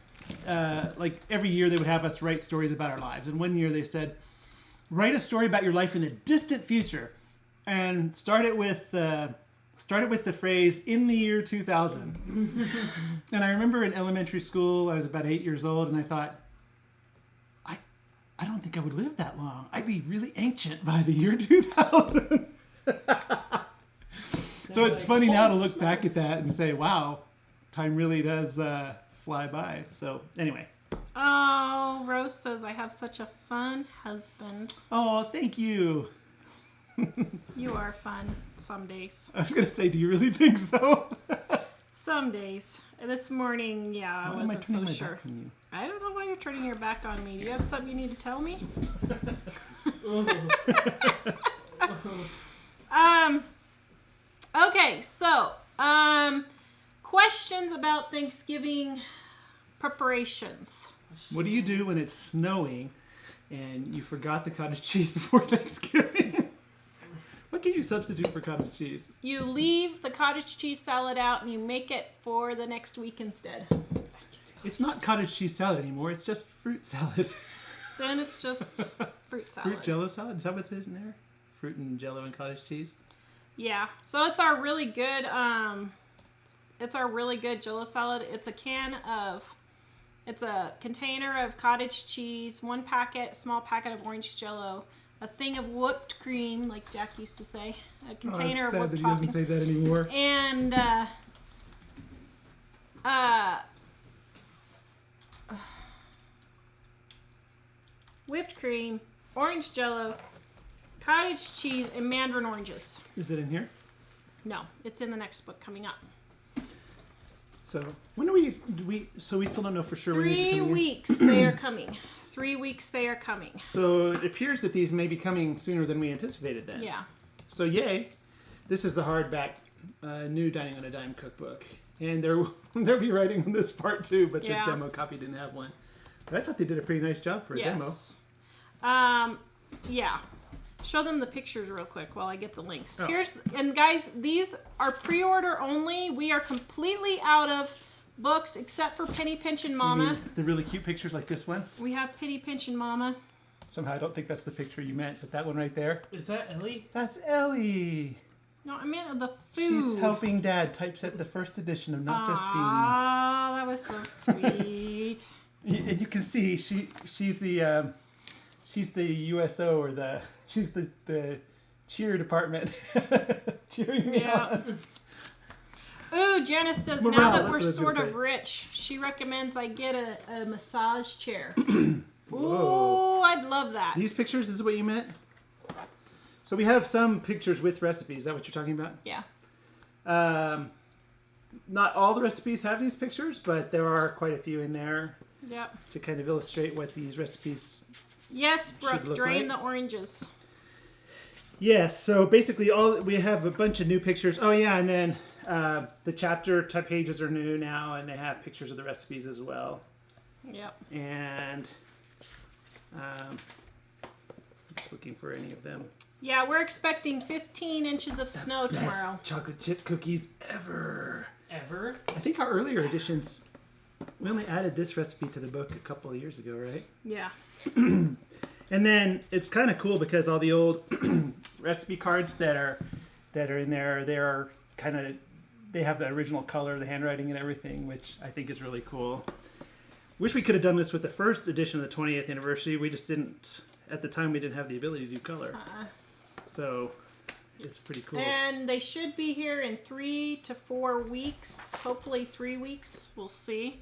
like every year they would have us write stories about our lives. And one year they said, write a story about your life in the distant future and start it with started with the phrase "in the year 2000," and I remember in elementary school, I was about 8 years old, and I thought, I don't think I would live that long. I'd be really ancient by the year 2000. So it's funny now to look back at that and say, wow, time really does fly by. So anyway. Oh, Rose says, I have such a fun husband. Oh, thank you. You are fun some days. I was going to say, do you really think so? Some days. This morning, yeah, I Why am I wasn't turning so my sure. back on you? I don't know why you're turning your back on me. Do you have something you need to tell me? Okay, so questions about Thanksgiving preparations. What do you do when it's snowing and you forgot the cottage cheese before Thanksgiving? What can you substitute for cottage cheese? You leave the cottage cheese salad out and you make it for the next week instead. It's not cottage cheese salad anymore. It's just fruit salad. Then it's just fruit salad. Fruit jello salad? Is that what's in there? Fruit and jello and cottage cheese? Yeah. So it's our really good jello salad. It's a container of cottage cheese, one small packet of orange jello, a thing of whipped cream, like Jack used to say, a container of whipped that he topping, doesn't say that anymore. and whipped cream, orange jello, cottage cheese, and mandarin oranges. Is it in here? No, it's in the next book coming up. So when so we still don't know for sure when these are 3 coming in? weeks they are coming. 3 weeks they are coming. So it appears that these may be coming sooner than we anticipated then. Yeah. So yay. This is the hardback new Dining on a Dime cookbook. And they'll be writing on this part too, but Yeah. the demo copy didn't have one. But I thought they did a pretty nice job for a demo. Yeah. Show them the pictures real quick while I get the links. Oh. And guys, these are pre-order only. We are completely out of books except for Penny Pinch and You Mama. mean the really cute pictures like this one? We have Penny Pinch and Mama. Somehow I don't think that's the picture you meant, but that one right there. Is that Ellie? That's Ellie. No, I meant the food. She's helping Dad typeset the first edition of Not Just Beans. Oh, that was so sweet. And you can see she's the USO or she's the cheer department cheering me on. Ooh, Janice says Morale, now that that's we're what I was gonna sort of say. rich, she recommends I get a massage chair. Whoa. Ooh, I'd love that. These pictures, this is what you meant? So we have some pictures with recipes. Is that what you're talking about? Yeah. Not all the recipes have these pictures, but there are quite a few in there Yep. to kind of illustrate what these recipes. Yes, Brooke, look drain like. the oranges. Yes, so basically we have a bunch of new pictures. Oh yeah, and then the chapter type pages are new now, and they have pictures of the recipes as well. Yep. And I'm just looking for any of them. Yeah, we're expecting 15 inches of snow tomorrow. Best chocolate chip cookies ever. Ever? I think our earlier editions, we only added this recipe to the book a couple of years ago, right? Yeah. And then it's kind of cool because all the old recipe cards that are in there, they have the original color, the handwriting and everything, which I think is really cool. Wish we could have done this with the first edition of the 20th anniversary. We just didn't, at the time we didn't have the ability to do color. So it's pretty cool. And they should be here in 3 to 4 weeks. Hopefully 3 weeks. We'll see.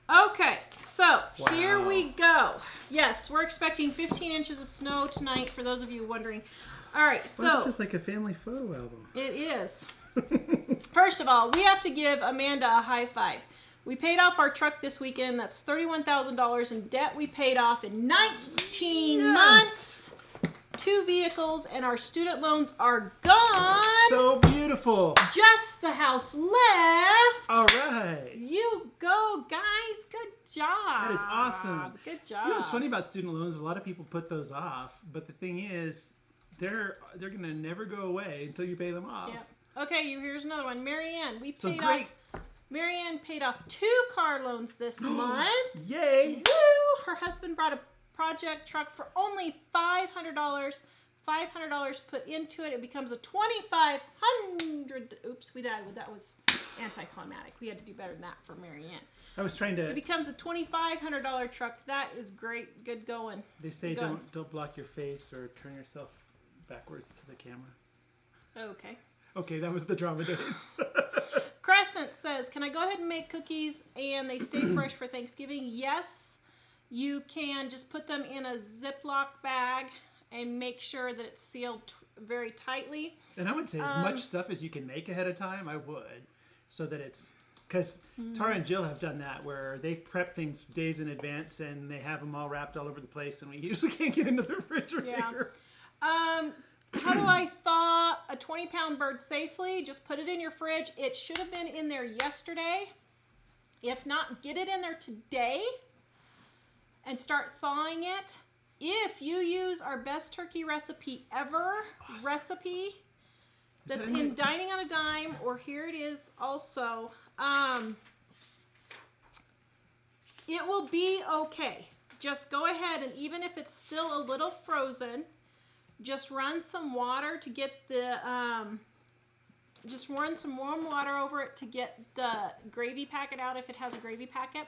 Okay, so here Wow. we go. Yes, we're expecting 15 inches of snow tonight, for those of you wondering. All right, Well, so this is like a family photo album. it is. First of all, we have to give Amanda a high five. We paid off our truck this weekend. That's $31,000 in debt we paid off in 19 months. 2 vehicles, and our student loans are gone. So beautiful. Just the house left. All right. You go, guys. Good job. That is awesome. Good job. You know what's funny about student loans? A lot of people put those off, but the thing is, they're gonna never go away until you pay them off. Yep. Okay, here's another one. Marianne, we So paid great. off. Marianne paid off 2 car loans this month. Yay! Woo! Her husband brought a project truck for only $500. $500 put into it. It becomes a $2,500 Oops, that was anticlimactic. We had to do better than that for Marianne. I was trying It to. becomes a $2,500 truck. That is great. Good going. They say Go. don't block your face or turn yourself backwards to the camera. Okay. Okay, that was the drama days. Crescent says, can I go ahead and make cookies and they stay fresh for Thanksgiving? Yes, you can. Just put them in a Ziploc bag and make sure that it's sealed very tightly. And I would say as much stuff as you can make ahead of time, I would. So that it's, because Tara and Jill have done that where they prep things days in advance and they have them all wrapped all over the place and we usually can't get into the refrigerator. How do I thaw a 20-pound bird safely? Just put it in your fridge. It should have been in there yesterday. If not, get it in there today and start thawing it. If you use our best turkey recipe ever recipe that's in Dining on a Dime, or here it is also, it will be okay. Just go ahead and even if it's still a little frozen, just run some water to get the, just run some warm water over it to get the gravy packet out if it has a gravy packet.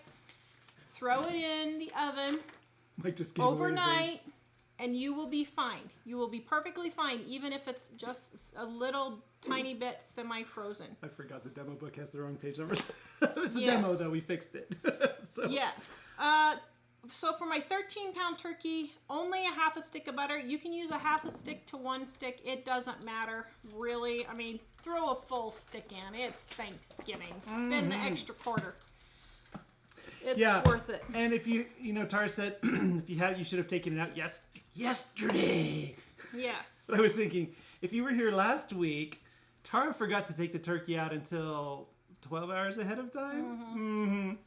Throw it in the oven Mike just gave away his overnight age. and you will be fine. You will be perfectly fine even if it's just a little tiny bit semi-frozen. I forgot the demo book has the wrong page numbers. It's a Yes. demo though, we fixed it. So. Yes. So for my 13-pound turkey, only a half a stick of butter. You can use a half a stick to 1 stick. It doesn't matter, really. I mean, throw a full stick in. It's Thanksgiving. Spend the extra quarter. It's worth it. And if you know, Tara said if you should have taken it out yesterday. Yes. But I was thinking, if you were here last week, Tara forgot to take the turkey out until 12 hours ahead of time.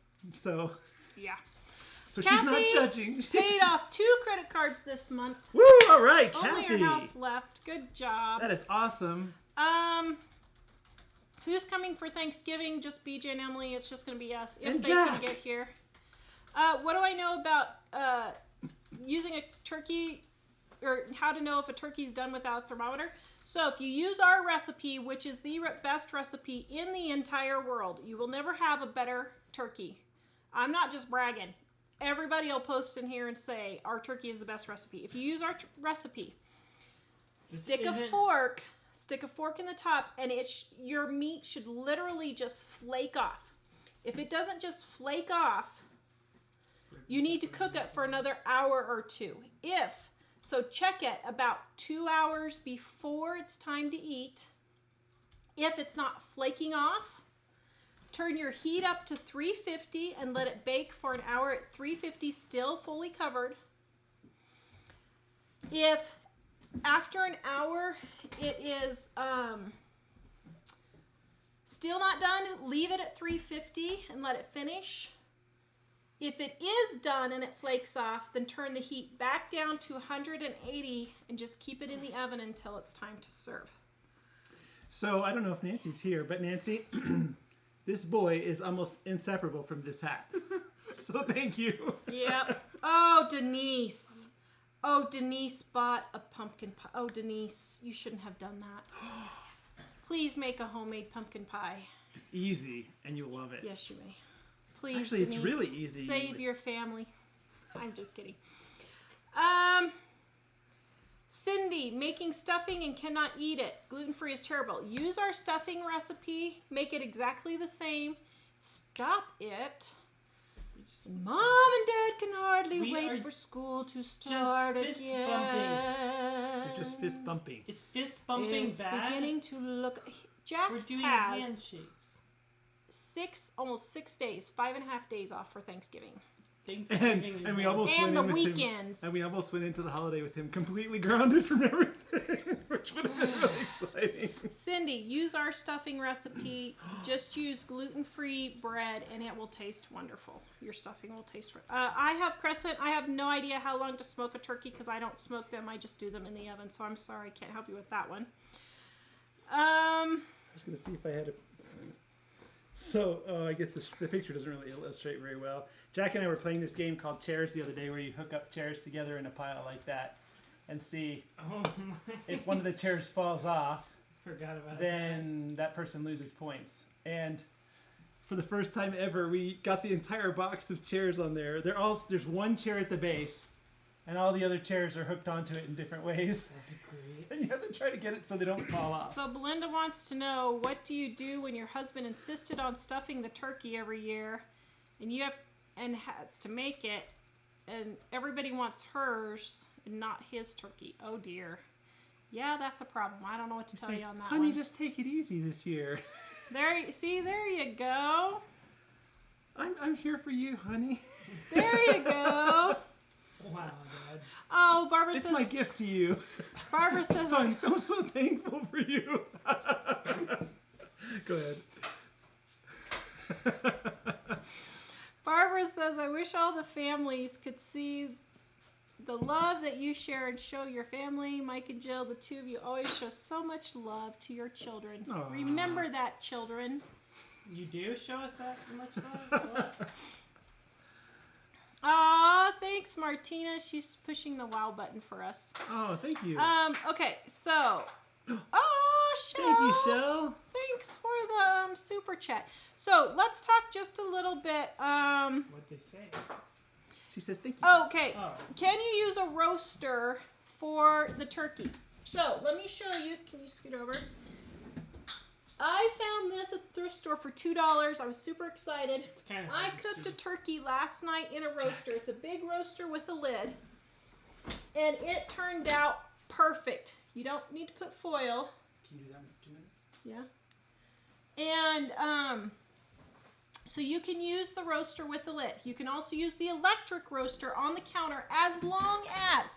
So. Yeah. So Kathy she's not judging. Paid off 2 credit cards this month. Woo! All right, Only Kathy. your house left. Good job. That is awesome. Who's coming for Thanksgiving? Just BJ and Emily. It's just going to be us if And they Jack. can get here. What do I know about using a turkey, or how to know if a turkey's done without a thermometer? So if you use our recipe, which is the best recipe in the entire world, you will never have a better turkey. I'm not just bragging. Everybody will post in here and say our turkey is the best recipe. If you use our recipe, stick a fork in the top, and your meat should literally just flake off. If it doesn't just flake off, you need to cook it for another hour or 2. So check it about 2 hours before it's time to eat. If it's not flaking off, turn your heat up to 350 and let it bake for an hour at 350, still fully covered. If after an hour it is still not done, leave it at 350 and let it finish. If it is done and it flakes off, then turn the heat back down to 180 and just keep it in the oven until it's time to serve. So I don't know if Nancy's here, but Nancy, this boy is almost inseparable from this hat. So thank you. Yep. Oh, Denise. Oh, Denise bought a pumpkin pie. Oh, Denise, you shouldn't have done that. Please make a homemade pumpkin pie. It's easy, and you'll love it. Yes, you may. Please, Actually, Denise, it's really easy. Save your family. I'm just kidding. Cindy, making stuffing and cannot eat it. Gluten-free is terrible. Use our stuffing recipe. Make it exactly the same. Stop it. Mom and Dad can hardly wait for school to start fist again. They're just fist bumping. Is fist bumping It's bad? beginning to look. Jack We're doing has handshakes. almost 6 days, 5.5 days off for Thanksgiving. Thanksgiving And we is almost And went the in with weekends. him, and we almost went into the holiday with him completely grounded from everything, which would have been really exciting. Cindy, use our stuffing recipe. Just use gluten-free bread, and it will taste wonderful. Your stuffing will taste. I have Crescent. I have no idea how long to smoke a turkey because I don't smoke them. I just do them in the oven. So I'm sorry, I can't help you with that one. I was going to see if I had a... So, I guess the picture doesn't really illustrate very well. Jack and I were playing this game called Chairs the other day where you hook up chairs together in a pile like that and see Oh my. if one of the chairs falls off, Forgot about then that person loses points. And for the first time ever, we got the entire box of chairs on there. There's one chair at the base, and all the other chairs are hooked onto it in different ways. That's great. And you have to try to get it so they don't fall off. So Belinda wants to know, what do you do when your husband insisted on stuffing the turkey every year, and has to make it, and everybody wants hers and not his turkey? Oh dear. Yeah, that's a problem. I don't know what to tell you on that Honey, one. just take it easy this year. There you go. I'm here for you, honey. There you go. Wow, Dad. Oh, Barbara It's says. my gift to you. Barbara says. So I'm so thankful for you. Go ahead. Barbara says, I wish all the families could see the love that you share and show your family. Mike and Jill, the two of you always show so much love to your children. Aw. Remember that, children. You do show us that much love? What? Aw, thanks, Martina. She's pushing the wow button for us. Oh, thank you. Okay, so. Oh, Shell. Thank you, Shell. Thanks for the super chat. So let's talk just a little bit. What'd they say? She says thank you. Okay. Oh. Can you use a roaster for the turkey? So let me show you. Can you scoot over? I found this at the thrift store for $2. I was super excited. It's kind of I cooked a turkey last night in a roaster. It's a big roaster with a lid. And it turned out perfect. You don't need to put foil. Can you do that in 2 minutes? Yeah. And so you can use the roaster with the lid. You can also use the electric roaster on the counter as long as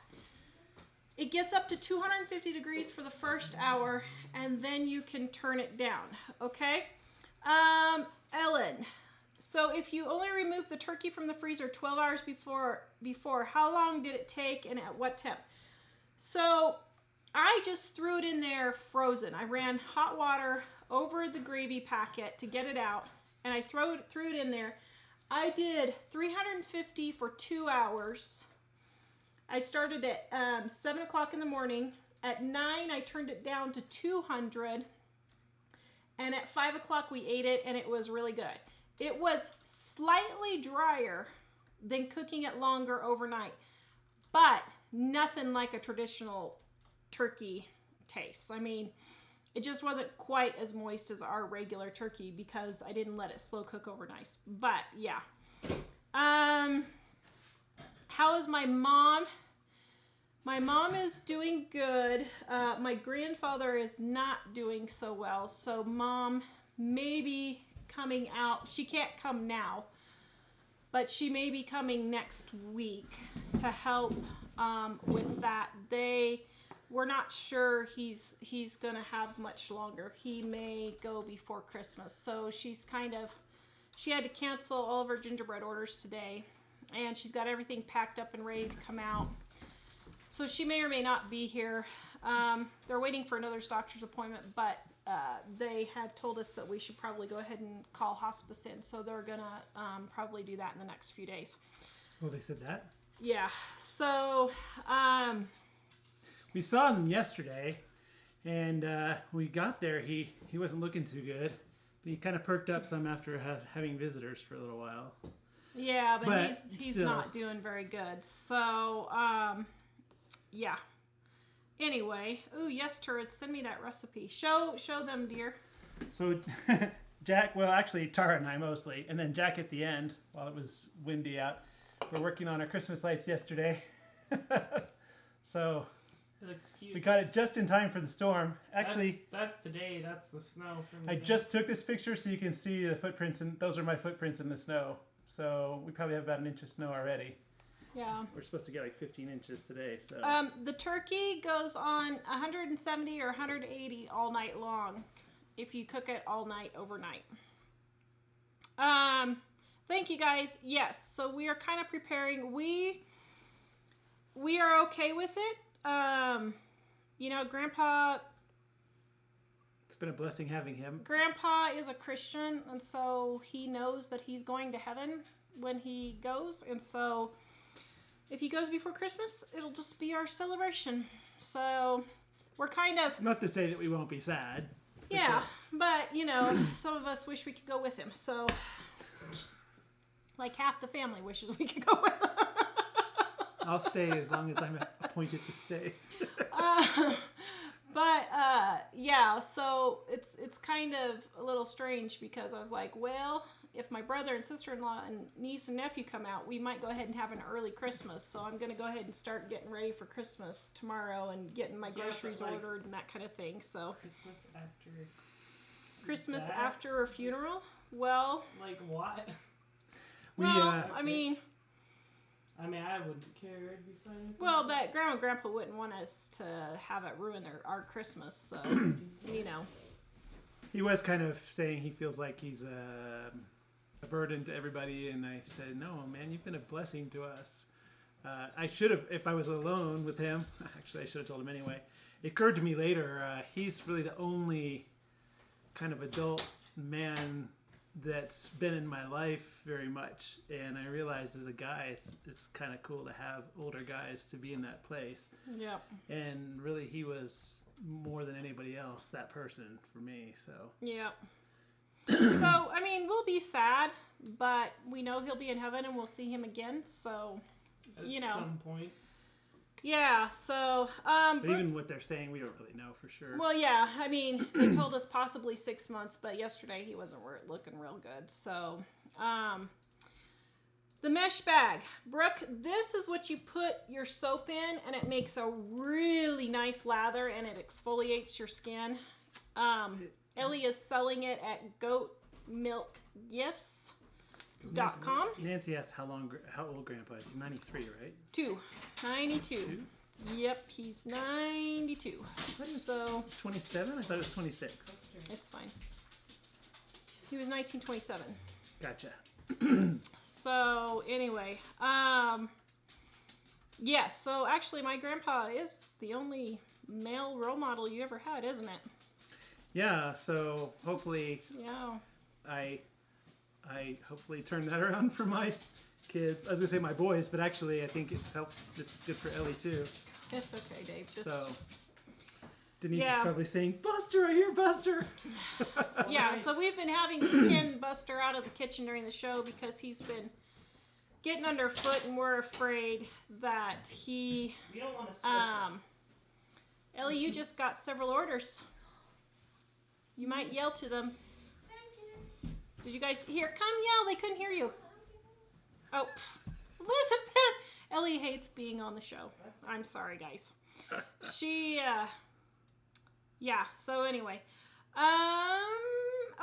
it gets up to 250 degrees for the first hour, and then you can turn it down, okay? Ellen, so if you only remove the turkey from the freezer 12 hours before, how long did it take and at what temp? So I just threw it in there frozen. I ran hot water over the gravy packet to get it out, and I threw it in there. I did 350 for 2 hours. I started at 7 o'clock in the morning. At 9, I turned it down to 200. And at 5 o'clock, we ate it, and it was really good. It was slightly drier than cooking it longer overnight, but nothing like a traditional turkey taste. I mean, it just wasn't quite as moist as our regular turkey because I didn't let it slow cook overnight. But yeah. How is my mom? My mom is doing good. My grandfather is not doing so well. So mom may be coming out. She can't come now, but she may be coming next week to help with that. We're not sure he's gonna have much longer. He may go before Christmas. So she had to cancel all of her gingerbread orders today, and she's got everything packed up and ready to come out. So she may or may not be here. They're waiting for another doctor's appointment, but they have told us that we should probably go ahead and call hospice in. So they're gonna probably do that in the next few days. Oh, they said that? Yeah. So we saw him yesterday, and we got there. He wasn't looking too good, but he kind of perked up some after having visitors for a little while. yeah, but he's still. not doing very good. So yeah. Anyway, ooh, yes, turrets, send me that recipe. Show them, dear. So Jack, well, actually Tara and I mostly, and then Jack at the end while it was windy out. We're working on our Christmas lights yesterday. So It looks cute. we got it just in time for the storm. Actually, that's today. That's the snow from I today. just took this picture so you can see the footprints, and those are my footprints in the snow. So we probably have about 1 inch of snow already. Yeah. We're supposed to get like 15 inches today. So The turkey goes on 170 or 180 all night long if you cook it all night overnight. Thank you guys. Yes, so we are kind of preparing. We are okay with it. You know, Grandpa it's been a blessing having him. Grandpa is a Christian, and so he knows that he's going to heaven when he goes, and so if he goes before Christmas, it'll just be our celebration. So we're kind of, Not to say that we won't be sad. but yeah, just- but some of us wish we could go with him. So, like half the family wishes we could go with him. I'll stay as long as I'm appointed to stay. Yeah, so it's kind of a little strange because I was like, well, if my brother and sister-in-law and niece and nephew come out, we might go ahead and have an early Christmas. So I'm going to go ahead and start getting ready for Christmas tomorrow and getting my Yeah, groceries but, like, ordered and that kind of thing. So Christmas Christmas that? after a funeral? Well, Like what? I mean, I wouldn't care. It'd be fine. well, but Grandma and Grandpa wouldn't want us to have it ruin our Christmas. So, He was kind of saying he feels like he's a burden to everybody, and I said, no, man, you've been a blessing to us. I should have, if I was alone with him, actually I should have told him anyway. It occurred to me later, he's really the only kind of adult man that's been in my life very much, and I realized as a guy it's kind of cool to have older guys to be in that place, yeah. and really he was more than anybody else that person for me. So Yeah. So, I mean, we'll be sad, but we know he'll be in heaven and we'll see him again. So, At you some point. yeah. So, but even what they're saying, we don't really know for sure. well, yeah. I mean, they told us possibly 6 months, but yesterday he wasn't looking real good. So, the mesh bag. Brooke, this is what you put your soap in, and it makes a really nice lather, and it exfoliates your skin. Ellie is selling it at goatmilkgifts.com. Nancy asked how old Grandpa is. He's 93, right? 92. Two? Yep, he's 92. So 27? I thought it was 26. it's fine. He was 1927. Gotcha. So anyway, yeah. So actually, my grandpa is the only male role model you ever had, isn't it? Yeah, so hopefully Yeah. I hopefully turn that around for my kids. I was gonna say my boys, but actually I think it's good for Ellie too. It's okay, Dave. Just So Denise Yeah. is probably saying, Buster, I hear Buster. yeah. So we've been having to pin Buster out of the kitchen during the show because he's been getting underfoot, and we're afraid that he. We don't want to stress Ellie, you just got several orders. You might yell to them. Did you guys hear? Come yell. They couldn't hear you. Oh, Elizabeth. Ellie hates being on the show. I'm sorry, guys. She, yeah. So anyway,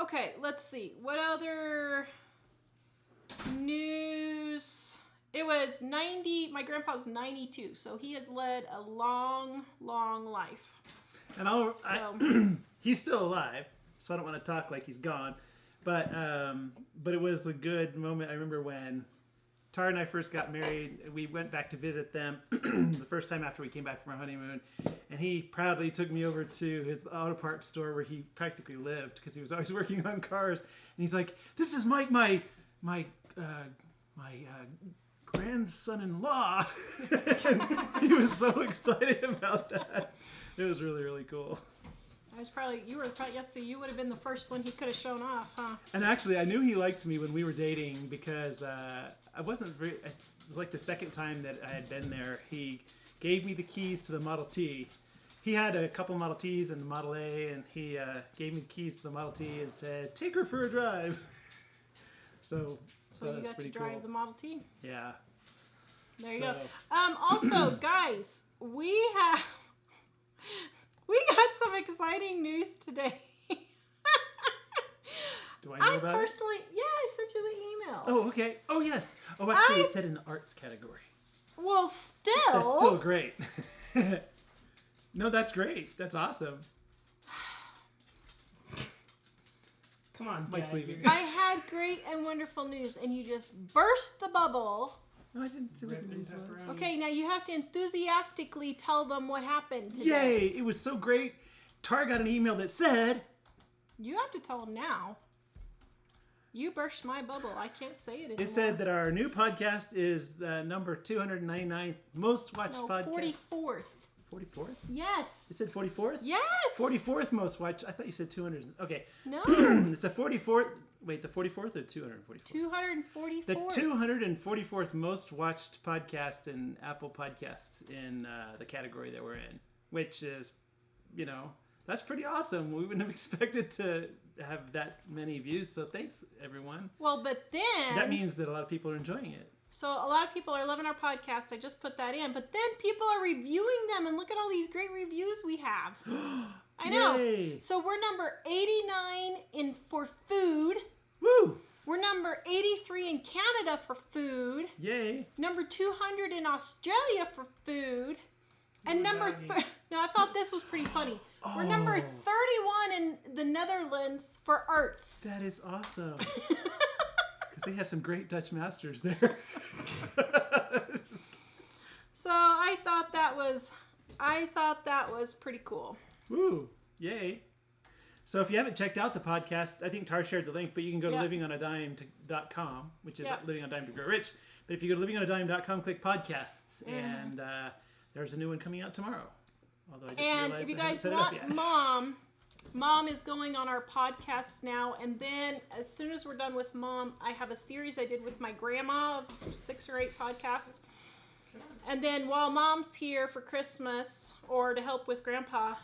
okay. Let's see. What other news? It was 90. My grandpa's 92, so he has led a long, long life. And he's still alive, so I don't want to talk like he's gone. But it was a good moment. I remember when Tara and I first got married, we went back to visit them the first time after we came back from our honeymoon, and he proudly took me over to his auto parts store where he practically lived because he was always working on cars. And he's like, "This is Mike, my grandson-in-law." And he was so excited about that. It was really, really cool. You would have been the first one he could have shown off, huh? And actually, I knew he liked me when we were dating because I wasn't very. It was like the second time that I had been there. He gave me the keys to the Model T. He had a couple Model Ts and the Model A, and he gave me the keys to the Model T and said, "Take her for a drive." So you that's got to pretty drive cool. the Model T. Yeah. There you So- go. Also, guys, we got some exciting news today. Do I know about it? Yeah, I sent you the email. Oh, okay. Oh, yes. Oh, actually, it said in the arts category. Well, still. That's still great. No, that's great. That's awesome. Come on, Mike's Dad, leaving. you're- I had great and wonderful news, and you just burst the bubble. No, I didn't see what the Ripping news was. pepperonis. Okay, now you have to enthusiastically tell them what happened today. Yay! It was so great. Tara got an email that said, You have to tell them now. You burst my bubble. I can't say it anymore. it said that our new podcast is number 299 most watched podcast. 44th. 44th? Yes. It said 44th? Yes. 44th most watched. I thought you said 200. Okay. No. It's the 44th. Wait, the 44th or 244th? 244. The 244th most watched podcast in Apple Podcasts in the category that we're in, which is, that's pretty awesome. We wouldn't have expected to have that many views, so thanks, everyone. Well, but then... That means that a lot of people are enjoying it. So a lot of people are loving our podcast. I just put that in. But then people are reviewing them, and look at all these great reviews we have. I know. Yay. So we're number 89 for food. Woo! We're number 83 in Canada for food. Yay! Number 200 in Australia for food. And number... Now, I thought this was pretty funny. We're number 31 in the Netherlands for arts. That is awesome. Because they have some great Dutch masters there. So I thought that was pretty cool. Woo! Yay! So if you haven't checked out the podcast, I think Tar shared the link, but you can go to livingonadime.com, which is Living on a Dime to Grow Rich. But if you go to livingonadime.com, click podcasts, and there's a new one coming out tomorrow. Although I just realized if you I haven't guys set it up yet. want Mom is going on our podcasts now, and then as soon as we're done with Mom, I have a series I did with my grandma of 6 or 8 podcasts. And then while Mom's here for Christmas or to help with Grandpa,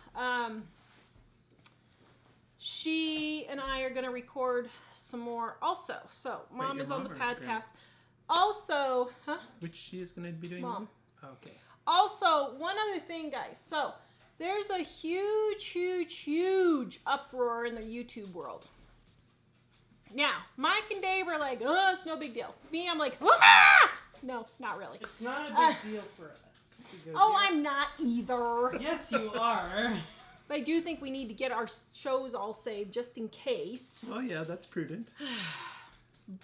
she and I are going to record some more also. So Mom your is on mom the or podcast. Grandma? Also, Which she is going to be doing? Mom. Okay. Also, one other thing, guys. So there's a huge uproar in the YouTube world. Now, Mike and Dave are like, oh, it's no big deal. Me, I'm like, ah! No, not really. It's not a big deal for us. because Oh, you're- I'm not either. Yes, you are. But I do think we need to get our shows all saved just in case. Oh yeah, that's prudent.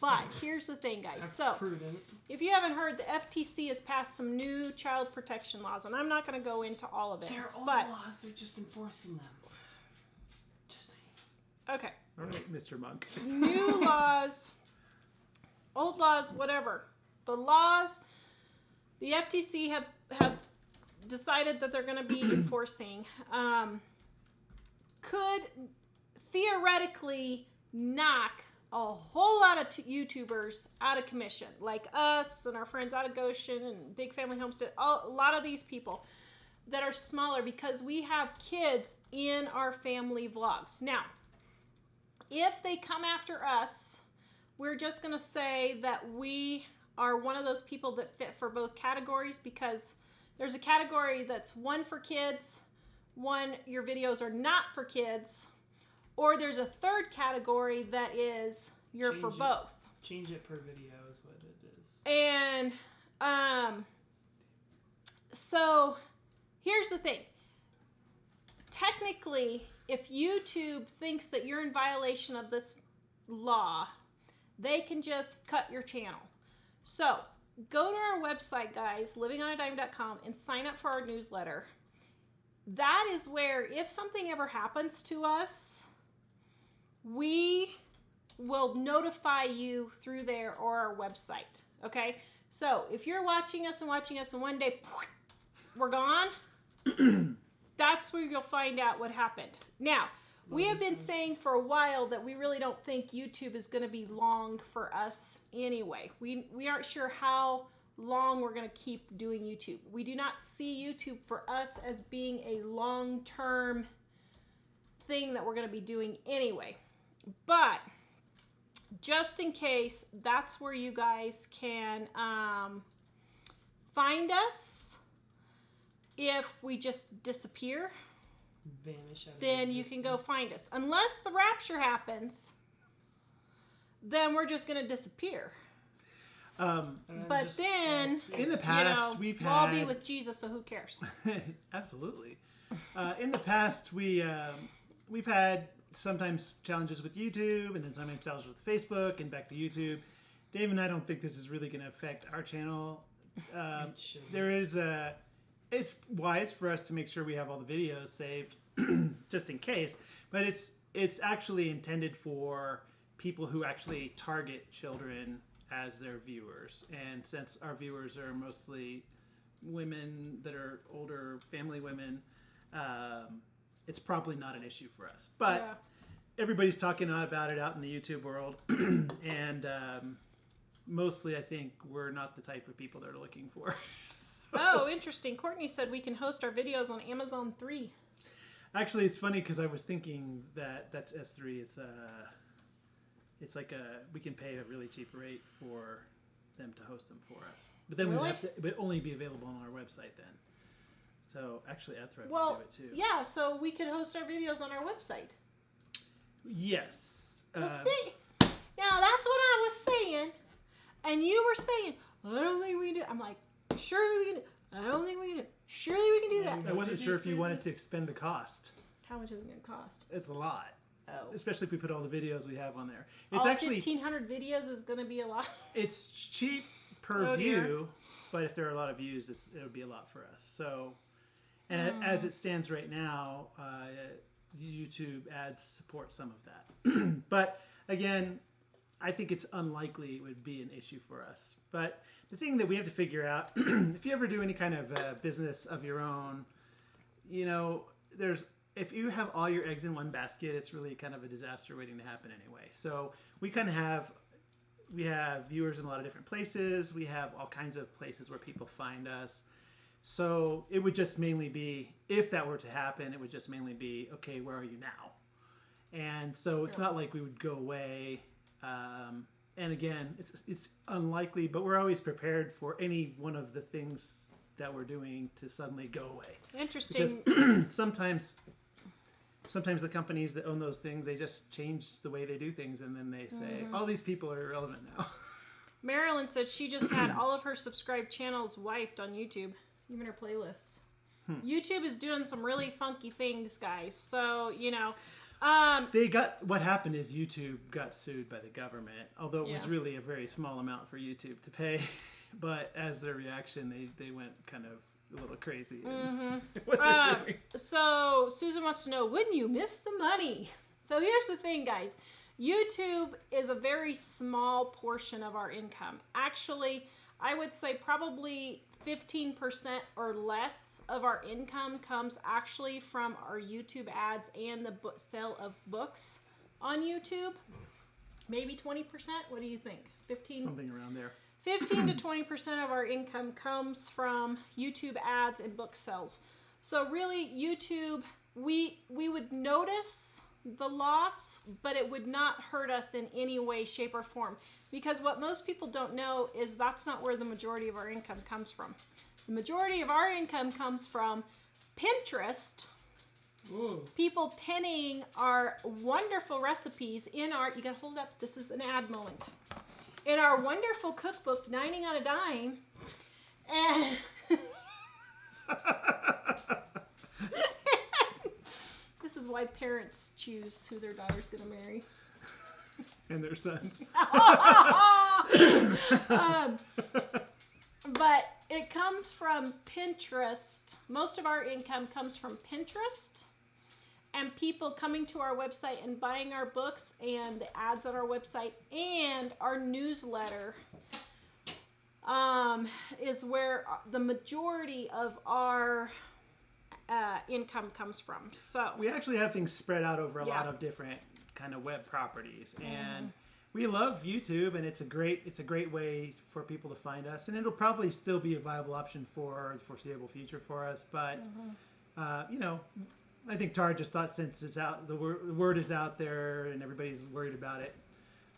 But here's the thing, guys. That's So, prudent. if you haven't heard, the FTC has passed some new child protection laws, and I'm not going to go into all of it. They're old but laws. They're just enforcing them. Just saying. okay, All right, Mr. Monk. new laws, old laws, whatever. The laws, the FTC have decided that they're going to be enforcing, could theoretically knock a whole lot of YouTubers out of commission, like us and our friends out of Goshen and Big Family Homestead, a lot of these people that are smaller because we have kids in our family vlogs. Now, if they come after us, we're just going to say that we are one of those people that fit for both categories, because there's a category that's one for kids, one your videos are not for kids, or there's a third category that is you're for Change it. both. Change it per video is what it is. And so here's the thing. Technically, if YouTube thinks that you're in violation of this law, they can just cut your channel. So go to our website, guys, livingonadime.com, and sign up for our newsletter. That is where, if something ever happens to us, we will notify you through there or our website. Okay? So if you're watching us and one day we're gone, that's where you'll find out what happened. Now, we have been saying for a while that we really don't think YouTube is going to be long for us anyway. We aren't sure how long we're going to keep doing YouTube. We do not see YouTube for us as being a long-term thing that we're going to be doing anyway. But just in case, that's where you guys can find us. If we just disappear, Vanish out of then you can go existence. find us. Unless the rapture happens, then we're just going to disappear. And But just- then, In the you past, know, we've we'll all be had- with Jesus, so who cares? Absolutely. In the past, we've had sometimes challenges with YouTube, and then sometimes challenges with Facebook, and back to YouTube. Dave and I don't think this is really going to affect our channel. It shouldn't. There is it's wise for us to make sure we have all the videos saved, just in case. But it's actually intended for people who actually target children as their viewers. And since our viewers are mostly women that are older, family women, it's probably not an issue for us. But Yeah. everybody's talking about it out in the YouTube world, and mostly I think we're not the type of people they're looking for. So- Oh, interesting. Courtney said we can host our videos on Amazon 3. Actually, it's funny because I was thinking that's S3. It's like we can pay a really cheap rate for them to host them for us. But then Really? it would only be available on our website then. So actually, AdThread Well, would do it too. yeah, so we could host our videos on our website. Yes. Now, that's what I was saying. And you were saying, I don't think we can do it. I'm like, surely we can do it. I don't think we can do it. Surely we can do that. I wasn't sure if you wanted to expend the cost. How much is it going to cost? It's a lot. Oh. Especially if we put all the videos we have on there. It's All actually 1,500 videos is going to be a lot. it's cheap per Oh, dear. view, but if there are a lot of views, it would be a lot for us. So, and as it stands right now, YouTube ads support some of that. But again, I think it's unlikely it would be an issue for us. But the thing that we have to figure out, if you ever do any kind of business of your own, you know, if you have all your eggs in one basket, it's really kind of a disaster waiting to happen anyway. So we kind of have viewers in a lot of different places. We have all kinds of places where people find us. So it would just mainly be, if that were to happen, it would just mainly be, okay, where are you now? And so it's not like we would go away. And again, it's unlikely, but we're always prepared for any one of the things that we're doing to suddenly go away. Interesting. Because sometimes the companies that own those things, they just change the way they do things, and then they say, all these people are irrelevant now. Marilyn said she just had all of her subscribed channels wiped on YouTube, even her playlists. YouTube is doing some really funky things, guys. So, you know. What happened is YouTube got sued by the government, although it was really a very small amount for YouTube to pay. But as their reaction, they went kind of a little crazy in what they're doing. So Susan wants to know, wouldn't you miss the money? So here's the thing, guys. YouTube is a very small portion of our income. Actually, I would say probably 15% or less of our income comes actually from our YouTube ads and the sale of books on YouTube. Maybe 20%? What do you think? 15? Something around there. 15 to 20% of our income comes from YouTube ads and book sales. So really, YouTube, we would notice the loss, but it would not hurt us in any way, shape, or form. Because what most people don't know is that's not where the majority of our income comes from. The majority of our income comes from Pinterest. Ooh. People pinning our wonderful recipes in our, you gotta hold up, this is an ad moment. In our wonderful cookbook, Dining on a Dime, and this is why parents choose who their daughter's gonna marry. And their sons. But it comes from Pinterest. Most of our income comes from Pinterest and people coming to our website and buying our books and the ads on our website and our newsletter is where the majority of our income comes from. So We actually have things spread out over a Yeah. lot of different kind of web properties, and we love YouTube, and it's a great way for people to find us, and it'll probably still be a viable option for the foreseeable future for us. But you know, I think Tara just thought, since it's out, the word is out there, and everybody's worried about it,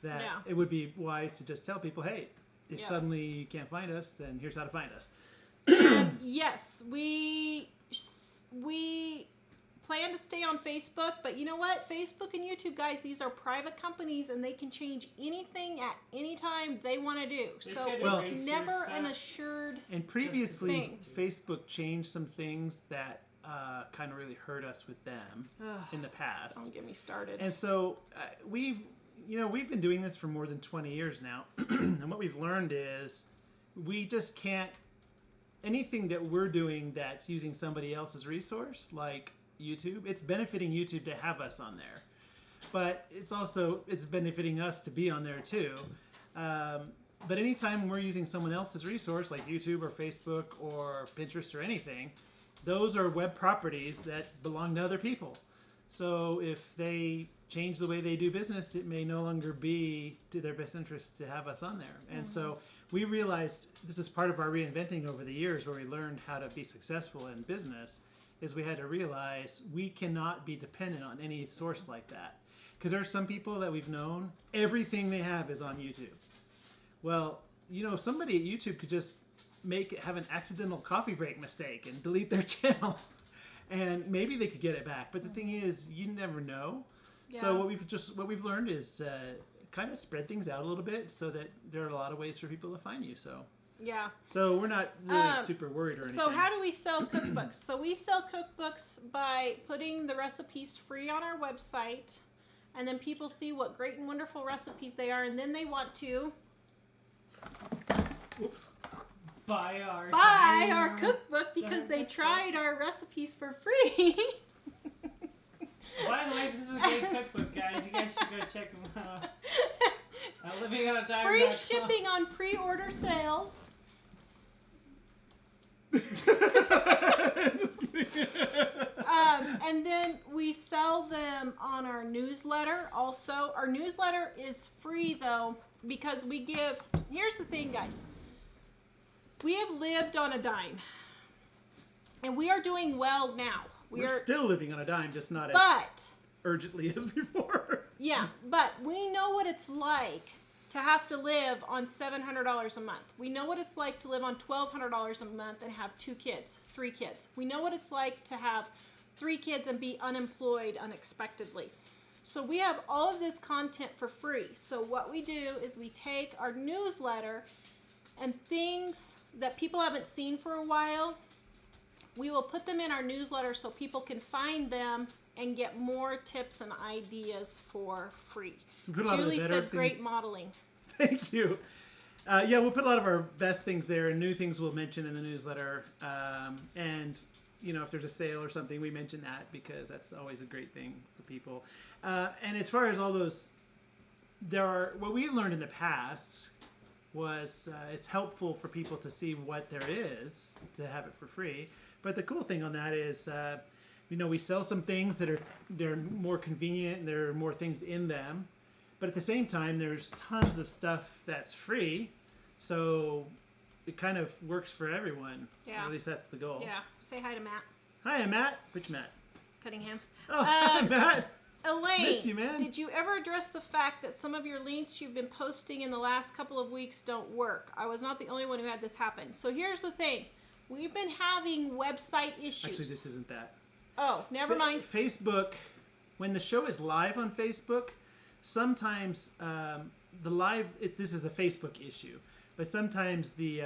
that Yeah. it would be wise to just tell people, hey, if Yeah. suddenly you can't find us, then here's how to find us. yes, we plan to stay on Facebook, but you know what? Facebook and YouTube, guys, these are private companies and they can change anything at any time they want to do. They So could it's Well- erase never your an stuff. assured And previously, thing. Facebook changed some things that kind of really hurt us with them Ugh, in the past. don't get me started. And so we've been doing this for more than 20 years now. And what we've learned is we just can't, anything that we're doing that's using somebody else's resource, like YouTube, it's benefiting YouTube to have us on there. But it's benefiting us to be on there too. But anytime we're using someone else's resource, like YouTube or Facebook or Pinterest or anything, those are web properties that belong to other people. So if they change the way they do business, it may no longer be to their best interest to have us on there. And so we realized this is part of our reinventing over the years, where we learned how to be successful in business, is we had to realize we cannot be dependent on any source like that. Because there are some people that we've known, everything they have is on YouTube. Well, somebody at YouTube could just have an accidental coffee break mistake and delete their channel, and maybe they could get it back. But the thing is, you never know. Yeah. So what we've learned is kind of spread things out a little bit, so that there are a lot of ways for people to find you. So we're not really super worried or anything. So how do we sell cookbooks? So we sell cookbooks by putting the recipes free on our website, and then people see what great and wonderful recipes they are, and then they want to Buy our cookbook because they tried our recipes for free. By the way, this is a great cookbook, guys. You guys should go check them out. LivingOnADime.com. Free shipping on pre-order sales. Just kidding. And then we sell them on our newsletter also. Our newsletter is free though, because here's the thing, guys. We have lived on a dime, and we are doing well now. We're still living on a dime, just not as urgently as before. Yeah, but we know what it's like to have to live on $700 a month. We know what it's like to live on $1,200 a month and have 2 kids, 3 kids. We know what it's like to have 3 kids and be unemployed unexpectedly. So we have all of this content for free. So what we do is we take our newsletter and things that people haven't seen for a while, we will put them in our newsletter so people can find them and get more tips and ideas for free. Julie said great modeling. Thank you. We'll put a lot of our best things there, and new things we'll mention in the newsletter. And if there's a sale or something, we mention that, because that's always a great thing for people. And as far as all those, what we learned in the past was it's helpful for people to see what there is to have it for free. But the cool thing on that is, we sell some things they're more convenient, and there are more things in them. But at the same time, there's tons of stuff that's free, so it kind of works for everyone. Yeah. Or at least that's the goal. Yeah. Say hi to Matt. Hi, I'm Matt. Which Matt? Cunningham. Oh, hi, Matt. Elaine, miss you, man. Did you ever address the fact that some of your links you've been posting in the last couple of weeks don't work? I was not the only one who had this happen. So here's the thing. We've been having website issues. Actually, this isn't that. Oh, never mind. Facebook, when the show is live on Facebook, sometimes this is a Facebook issue, but sometimes the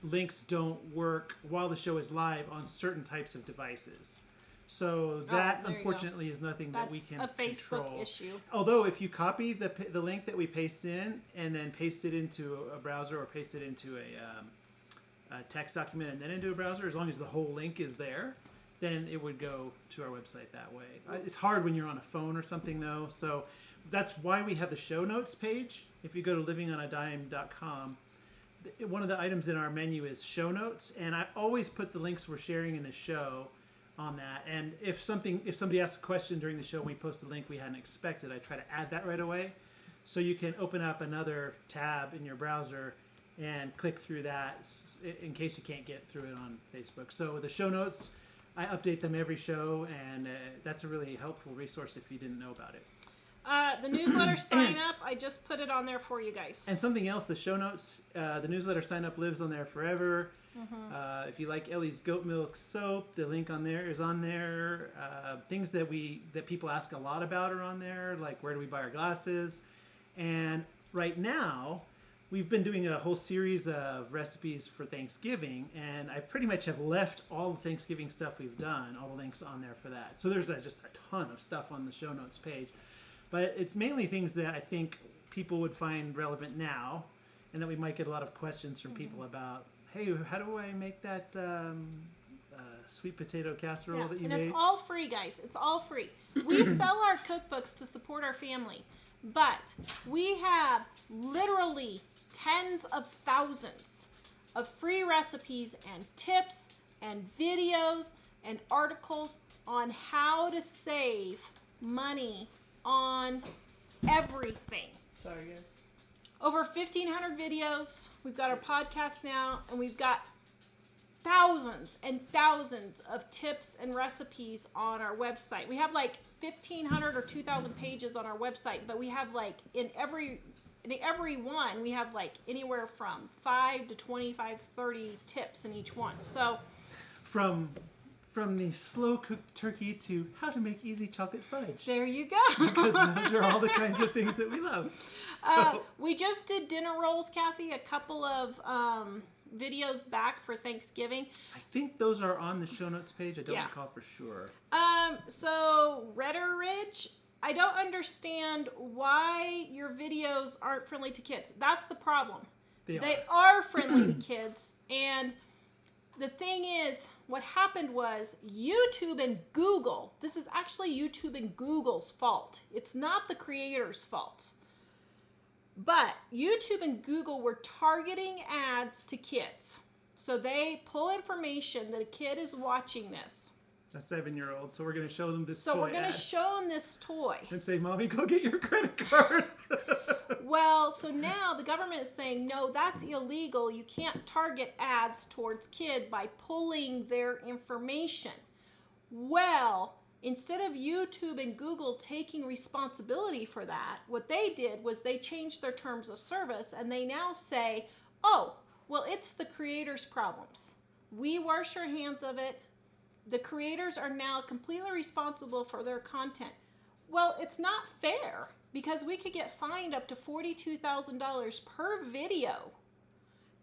links don't work while the show is live on certain types of devices. So that, unfortunately, is nothing that we can control. That's a Facebook control. issue. Although if you copy the link that we paste in and then paste it into a browser or paste it into a text document and then into a browser, as long as the whole link is there, then it would go to our website that way. It's hard when you're on a phone or something, though. So that's why we have the show notes page. If you go to livingonadime.com, one of the items in our menu is show notes, and I always put the links we're sharing in the show on that. And if somebody asks a question during the show and we post a link we hadn't expected, I try to add that right away. So you can open up another tab in your browser and click through that in case you can't get through it on Facebook. So the show notes, I update them every show, and that's a really helpful resource if you didn't know about it. The newsletter sign up, I just put it on there for you guys. And something else, the show notes, the newsletter sign up lives on there forever. Mm-hmm. If you like Ellie's goat milk soap, the link on there is on there. Things that people ask a lot about are on there, like where do we buy our glasses. And right now, we've been doing a whole series of recipes for Thanksgiving, and I pretty much have left all the Thanksgiving stuff we've done, all the links on there for that. So there's just a ton of stuff on the show notes page. But it's mainly things that I think people would find relevant now, and that we might get a lot of questions from people about, hey, how do I make that sweet potato casserole that you made? And it's all free, guys. It's all free. We sell our cookbooks to support our family, but we have literally tens of thousands of free recipes and tips and videos and articles on how to save money on everything. Sorry, guys. Over 1,500 videos. We've got our podcast now, and we've got thousands and thousands of tips and recipes on our website. We have like 1,500 or 2,000 pages on our website, but we have like in every one, we have like anywhere from 5 to 25, 30 tips in each one. So From the slow cooked turkey to how to make easy chocolate fudge. there you go. Because those are all the kinds of things that we love. So, We just did dinner rolls, Kathy, a couple of videos back for Thanksgiving. I think those are on the show notes page. I don't Yeah. recall for sure. So Redder Ridge, I don't understand why your videos aren't friendly to kids. That's the problem. They are friendly to kids, and the thing is, what happened was YouTube and Google, this is actually YouTube and Google's fault. It's not the creator's fault. But YouTube and Google were targeting ads to kids. So they pull information that a kid is watching this. A 7-year-old. So we're going to show them this So toy we're going ad to show them this toy. and say, Mommy, go get your credit card. Well, so now the government is saying, no, that's illegal. You can't target ads towards kid by pulling their information. Well, instead of YouTube and Google taking responsibility for that, what they did was they changed their terms of service, and they now say, oh, well, it's the creators' problems. We wash our hands of it. The creators are now completely responsible for their content. Well, it's not fair, because we could get fined up to $42,000 per video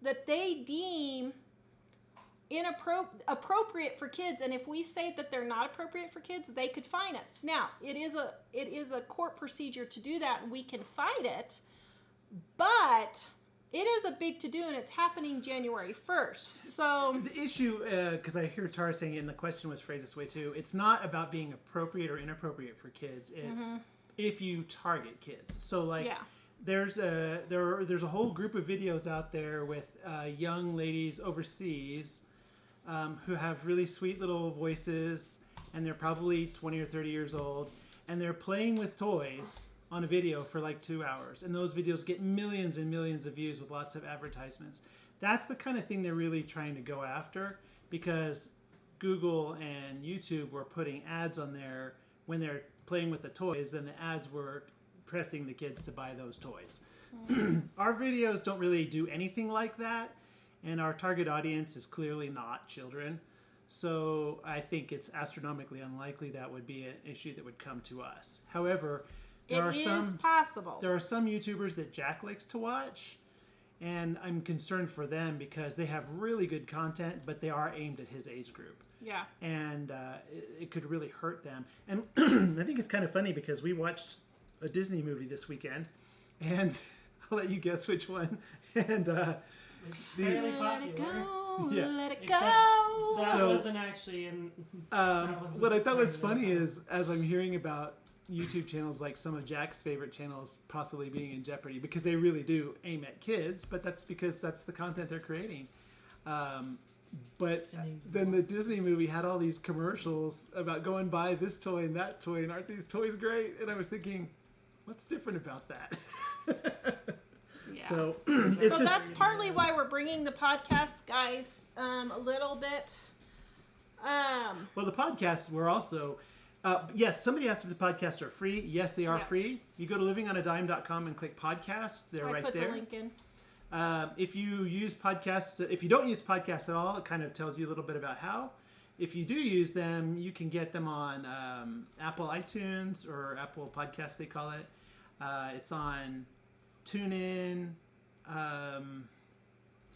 that they deem appropriate for kids, and if we say that they're not appropriate for kids, they could fine us. Now, it is a court procedure to do that, and we can fight it, but it is a big to-do, and it's happening January 1st. So The issue, because I hear Tara saying it, and the question was phrased this way too, it's not about being appropriate or inappropriate for kids. It's if you target kids. So like, yeah. there's a whole group of videos out there with young ladies overseas who have really sweet little voices, and they're probably 20 or 30 years old, and they're playing with toys on a video for like 2 hours, and those videos get millions and millions of views with lots of advertisements. That's the kind of thing they're really trying to go after, because Google and YouTube were putting ads on there when they're playing with the toys, then the ads were pressing the kids to buy those toys. Our videos don't really do anything like that, and our target audience is clearly not children. So I think it's astronomically unlikely that would be an issue that would come to us. However, there It is are some possible. there are some YouTubers that Jack likes to watch, and I'm concerned for them because they have really good content, but they are aimed at his age group. Yeah. And it could really hurt them. And I think it's kind of funny because we watched a Disney movie this weekend, and I'll let you guess which one. And It's fairly Let it popular. go, Yeah. let it Except go. That So- wasn't actually in. what I thought was funny is, as I'm hearing about YouTube channels like some of Jack's favorite channels possibly being in jeopardy, because they really do aim at kids, but that's because that's the content they're creating. But then the Disney movie had all these commercials about go and buy this toy and that toy, and aren't these toys great? And I was thinking, what's different about that? Yeah. So So it's just that's partly why we're bringing the podcast, guys, a little bit. well, the podcasts were also. Yes, somebody asked if the podcasts are free. Yes, they are Yes. free. You go to livingonadime.com and click podcasts. They're I right put there. the link in. If you use podcasts, if you don't use podcasts at all, it kind of tells you a little bit about how. If you do use them, you can get them on Apple iTunes or Apple Podcasts, they call it. It's on TuneIn,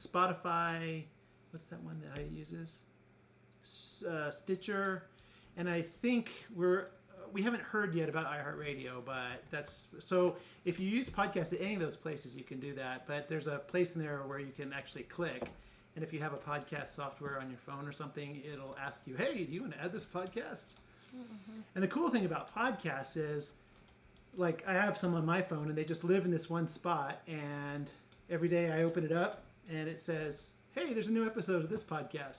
Spotify. What's that one that I uses? Stitcher. And I think we haven't heard yet about iHeartRadio, but that's so. If you use podcasts at any of those places, you can do that. But there's a place in there where you can actually click, and if you have a podcast software on your phone or something, it'll ask you, "Hey, do you want to add this podcast?" And the cool thing about podcasts is, like, I have some on my phone, and they just live in this one spot, and every day I open it up and it says, hey, there's a new episode of this podcast.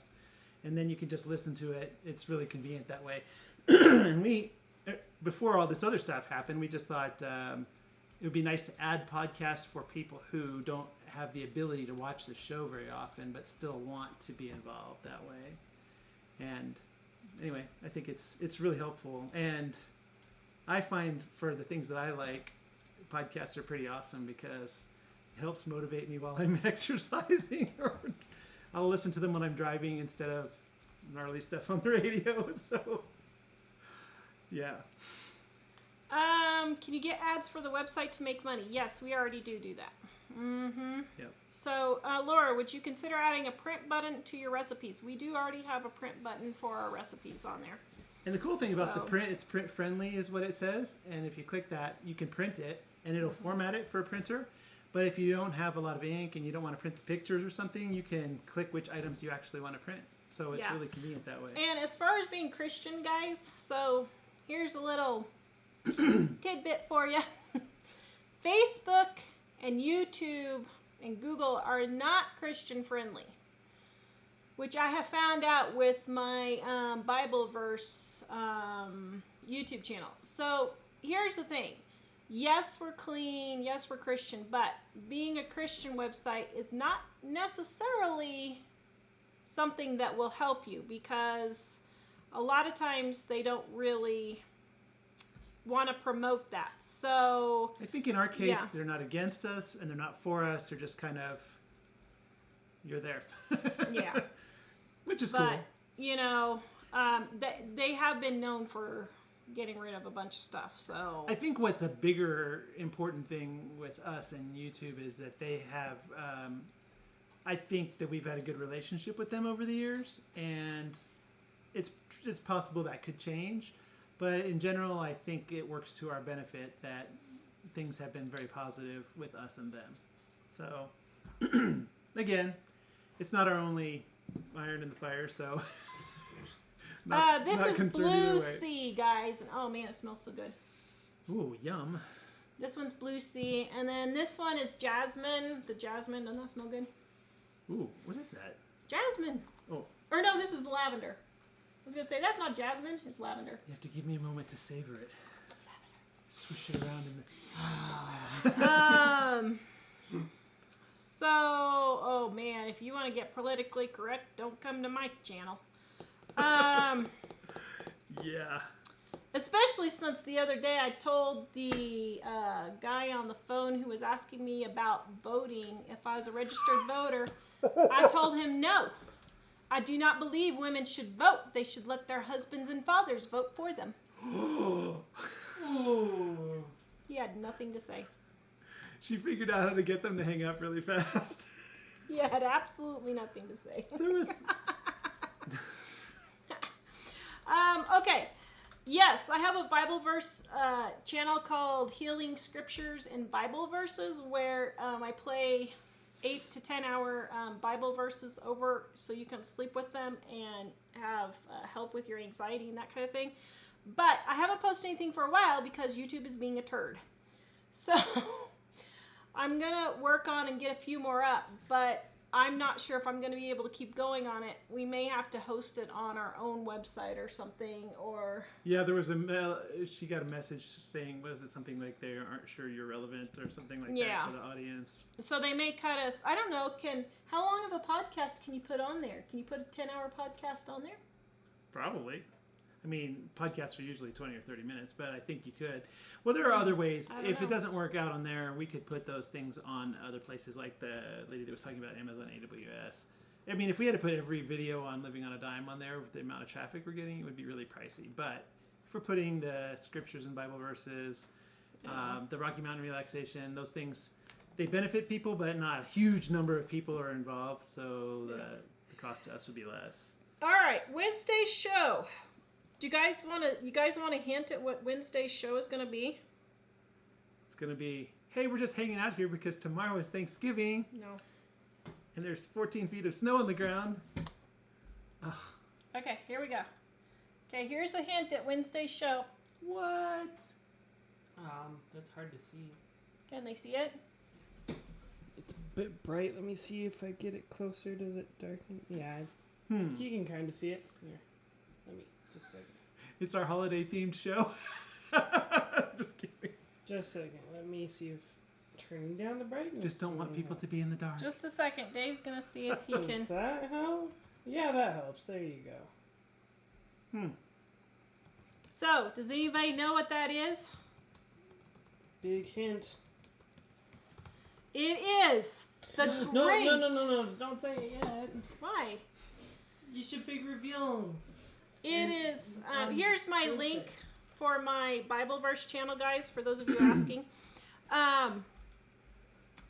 And then you can just listen to it. It's really convenient that way. And before all this other stuff happened, we just thought it would be nice to add podcasts for people who don't have the ability to watch the show very often, but still want to be involved that way. And anyway, I think it's really helpful. And I find for the things that I like, podcasts are pretty awesome because it helps motivate me while I'm exercising. Or I'll listen to them when I'm driving instead of gnarly stuff on the radio. So, yeah. Can you get ads for the website to make money? Yes, we already do that. Mm-hmm. Yep. So, Laura, would you consider adding a print button to your recipes? We do already have a print button for our recipes on there. And the cool thing about the print, it's print friendly is what it says. And if you click that, you can print it and it'll format it for a printer. But if you don't have a lot of ink and you don't want to print the pictures or something, you can click which items you actually want to print. So it's really convenient that way. And as far as being Christian, guys, so here's a little tidbit for you. Facebook and YouTube and Google are not Christian friendly, which I have found out with my Bible verse YouTube channel. So here's the thing. Yes, we're clean. Yes, we're Christian. But being a Christian website is not necessarily something that will help you, because a lot of times they don't really want to promote that. So I think in our case, they're not against us and they're not for us. They're just kind of, you're there. Yeah. Which is cool. But, you know, they have been known for getting rid of a bunch of stuff. So I think what's a bigger important thing with us and YouTube is that they have, I think that we've had a good relationship with them over the years, and it's possible that could change. But in general, I think it works to our benefit that things have been very positive with us and them. So, again, it's not our only iron in the fire, so this is concerned either Blue way. Sea, guys, and oh man, it smells so good. Ooh, yum. This one's Blue Sea, and then this one is Jasmine. The Jasmine, doesn't that smell good? Ooh, what is that? Jasmine. Oh. Or no, this is lavender. I was gonna say that's not jasmine, it's lavender. You have to give me a moment to savor it. It's Swish it around in the... So, oh man, if you want to get politically correct, don't come to my channel. Yeah. Especially since the other day I told the guy on the phone who was asking me about voting, if I was a registered voter, I told him no. I do not believe women should vote. They should let their husbands and fathers vote for them. He had nothing to say. She figured out how to get them to hang up really fast. He had absolutely nothing to say. There was... Okay. Yes, I have a Bible verse channel called Healing Scriptures and Bible Verses, where I play 8 to 10 hour Bible verses over so you can sleep with them and have help with your anxiety and that kind of thing. But I haven't posted anything for a while because YouTube is being a turd. So I'm going to work on and get a few more up, but I'm not sure if I'm going to be able to keep going on it. We may have to host it on our own website or something, or... Yeah, there was she got a message saying, what is it, something like they aren't sure you're relevant or something like that for the audience. So they may cut us, I don't know, how long of a podcast can you put on there? Can you put a 10-hour podcast on there? Probably. I mean, podcasts are usually 20 or 30 minutes, but I think you could. Well, there are other ways. If it doesn't work out on there, we could put those things on other places, like the lady that was talking about Amazon AWS. I mean, if we had to put every video on Living on a Dime on there with the amount of traffic we're getting, it would be really pricey. But if we're putting the scriptures and Bible verses, the Rocky Mountain relaxation, those things, they benefit people, but not a huge number of people are involved, so the cost to us would be less. All right, Wednesday's show. Do you guys want to hint at what Wednesday's show is going to be? It's going to be, hey, we're just hanging out here because tomorrow is Thanksgiving. No. And there's 14 feet of snow on the ground. Ugh. Okay, here we go. Okay, here's a hint at Wednesday's show. What? That's hard to see. Can they see it? It's a bit bright. Let me see if I get it closer. Does it darken? Yeah, you can kind of see it. Here, let me just a second. It's our holiday themed show. Just kidding. Just a second. Let me see if turning down the brightness. Just don't want people to be in the dark. Just a second. Dave's gonna see if he Does can. that help? Yeah, that helps. There you go. So, does anybody know what that is? Big hint. It is the No, great. no. Don't say it yet. Why? You should big reveal. It is. Here's my Wednesday. link for my Bible verse channel, guys. For those of you asking,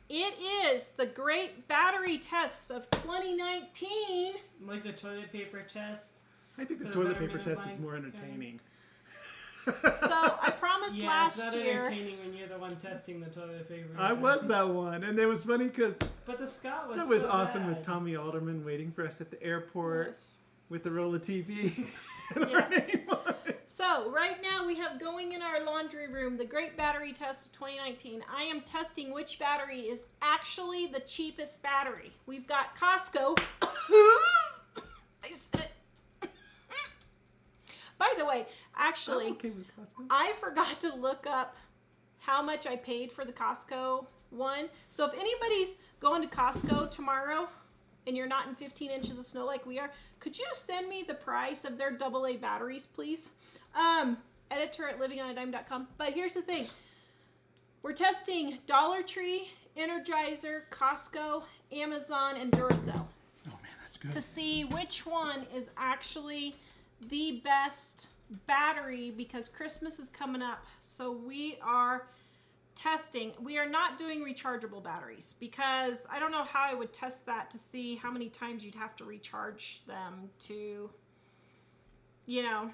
it is the great battery test of 2019. Like the toilet paper test. I think the For the toilet betterment paper of test is my more entertaining. So I promised Yeah, last it's not year. entertaining when you're the one testing the toilet paper. I was that one, and it was funny because But the Scott was that was so awesome bad. with Tommy Alderman waiting for us at the airport Yes. with the roll of TV. and our Yes. name on it. So right now we have going in our laundry room the great battery test of 2019. I am testing which battery is actually the cheapest battery. We've got Costco. I said it. By the way, actually, I'm okay with Costco. I forgot to look up how much I paid for the Costco one. So if anybody's going to Costco tomorrow and you're not in 15 inches of snow like we are, could you send me the price of their AA batteries, please? Editor at livingonadime.com. But here's the thing. We're testing Dollar Tree, Energizer, Costco, Amazon, and Duracell Oh man, that's good. to see which one is actually the best battery because Christmas is coming up. So we are testing. We are not doing rechargeable batteries because I don't know how I would test that to see how many times you'd have to recharge them to, you know.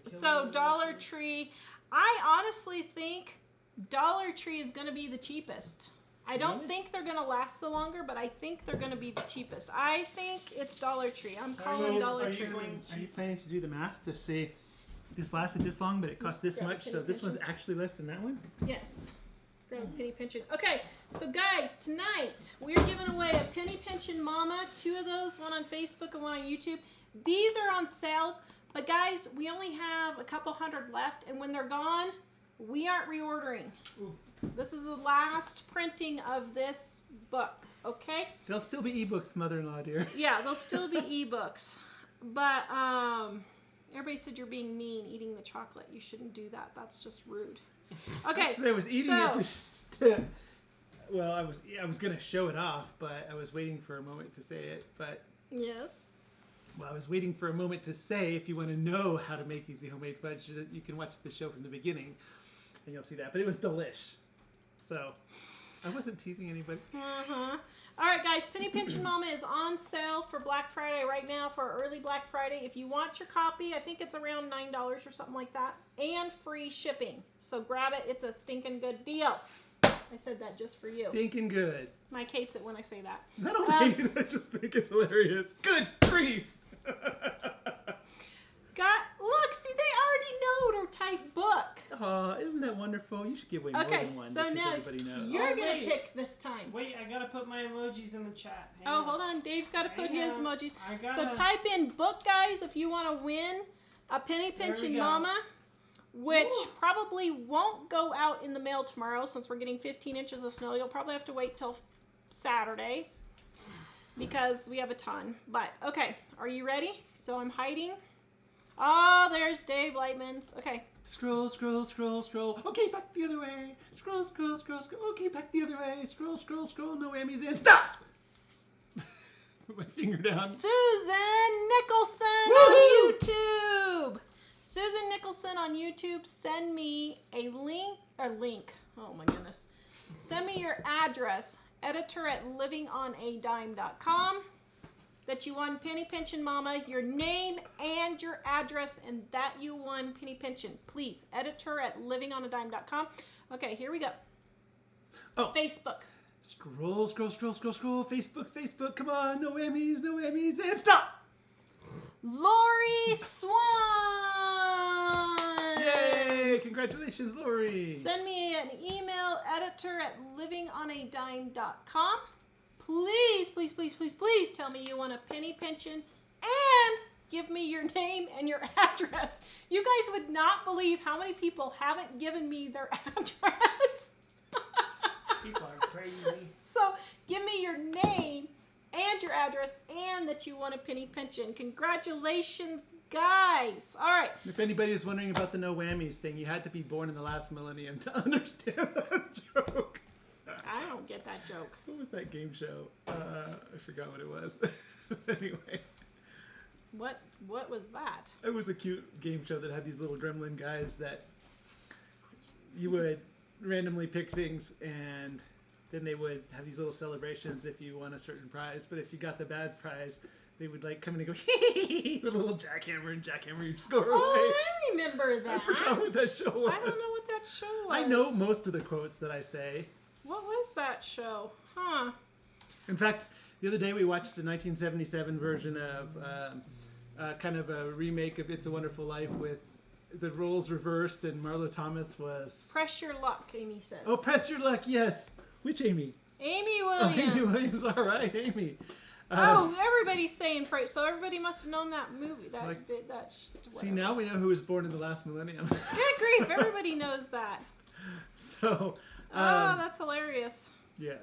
So Dollar Tree, I honestly think Dollar Tree is going to be the cheapest. I don't Really? think they're going to last the longer, but I think they're going to be the cheapest. I think it's Dollar Tree. I'm So calling Dollar are Tree. you planning to do the math to say this lasted this long, but it cost this Grab a much, so penny this one's pincher. actually less than that one? Yes. Grab a penny pension. Okay, so guys, tonight we're giving away a penny pension mama. 2 of those, one on Facebook and one on YouTube. These are on sale, but guys, we only have a couple hundred left, and when they're gone, we aren't reordering. Ooh. This is the last printing of this book, okay? There'll still be ebooks, mother-in-law dear. Yeah, there'll still be ebooks. But everybody said you're being mean eating the chocolate. You shouldn't do that. That's just rude. Okay. Actually, I was eating so, it to well, I was gonna show it off, but I was waiting for a moment to say it. But yes. well, I was waiting for a moment to say if you want to know how to make easy homemade fudge, you can watch the show from the beginning, and you'll see that. But it was delish. So I wasn't teasing anybody. Uh-huh. All right, guys, Penny Pension Mama is on sale for Black Friday right now for early Black Friday. If you want your copy, I think it's around $9 or something like that, and free shipping. So grab it. It's a stinking good deal. I said that just for you. Stinking good. Mike hates it when I say that. I don't hate it. I just think it's hilarious. Good grief. Look, see, they already know to type book. Aw, isn't that wonderful? You should give away more Okay, than one so because now everybody knows. you're Oh, going wait. to pick this time. Wait, I gotta put my emojis in the chat. Hang Oh, hold on. Dave's got to put Hang his on. emojis. I So gotta. type in book, guys, if you want to win a Penny There we Pension go. Mama, which Ooh. probably won't go out in the mail tomorrow since we're getting 15 inches of snow. You'll probably have to wait till Saturday because we have a ton. But, okay, are you ready? So I'm hiding. Oh, there's Dave Lightman's. Okay. Scroll, scroll, scroll, scroll. Okay, back the other way. Scroll, scroll, scroll, scroll. Okay, back the other way. Scroll, scroll, scroll. No whammies in. Stop! Put my finger down. Susan Nicholson Woohoo! on YouTube. Susan Nicholson on YouTube, send me a link. Oh my goodness. Send me your address, editor at livingonadime.com, that you won Penny Pension Mama, your name and your address, and that you won Penny Pension. Please, editor at livingonadime.com. Okay, here we go. Oh. Facebook. Scroll, scroll, scroll, scroll, scroll. Facebook, Facebook. Come on. No whammies, and stop! Lori Swan. Yay! Congratulations, Lori. Send me an email, editor at livingonadime.com. please, please, please, please, please tell me you want a penny pension and give me your name and your address. You guys would not believe how many people haven't given me their address. People are crazy. So give me your name and your address and that you want a penny pension. Congratulations, guys. All right. If anybody was wondering about the no whammies thing, you had to be born in the last millennium to understand that joke. I don't get that joke. What was that game show? I forgot what it was. Anyway. What was that? It was a cute game show that had these little gremlin guys that you would randomly pick things and then they would have these little celebrations if you won a certain prize. But if you got the bad prize, they would like come in and go with a little jackhammer and jackhammer your score away. Oh, I remember that. I forgot what that show was. I don't know what that show was. I know most of the quotes that I say. What was that show? Huh. In fact, the other day we watched the 1977 version of kind of a remake of It's a Wonderful Life with the roles reversed and Marlo Thomas was... Press your luck, Amy says. Oh, press your luck, yes. Which Amy? Amy Oh, Williams. Amy Williams, all right, Amy. Oh, everybody's saying praise. So everybody must have known that movie. See, now we know who was born in the last millennium. Good grief, everybody knows that. So, Oh, that's hilarious. yes.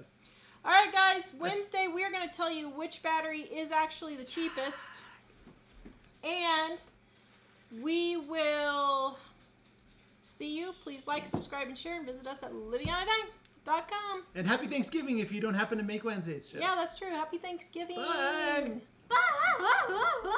All right, guys, Wednesday we are going to tell you which battery is actually the cheapest. And we will see you. Please like, subscribe, and share, and visit us at livingonadime.com. And happy Thanksgiving if you don't happen to make Wednesday's show. Yeah, that's true. Happy Thanksgiving. Bye. Bye.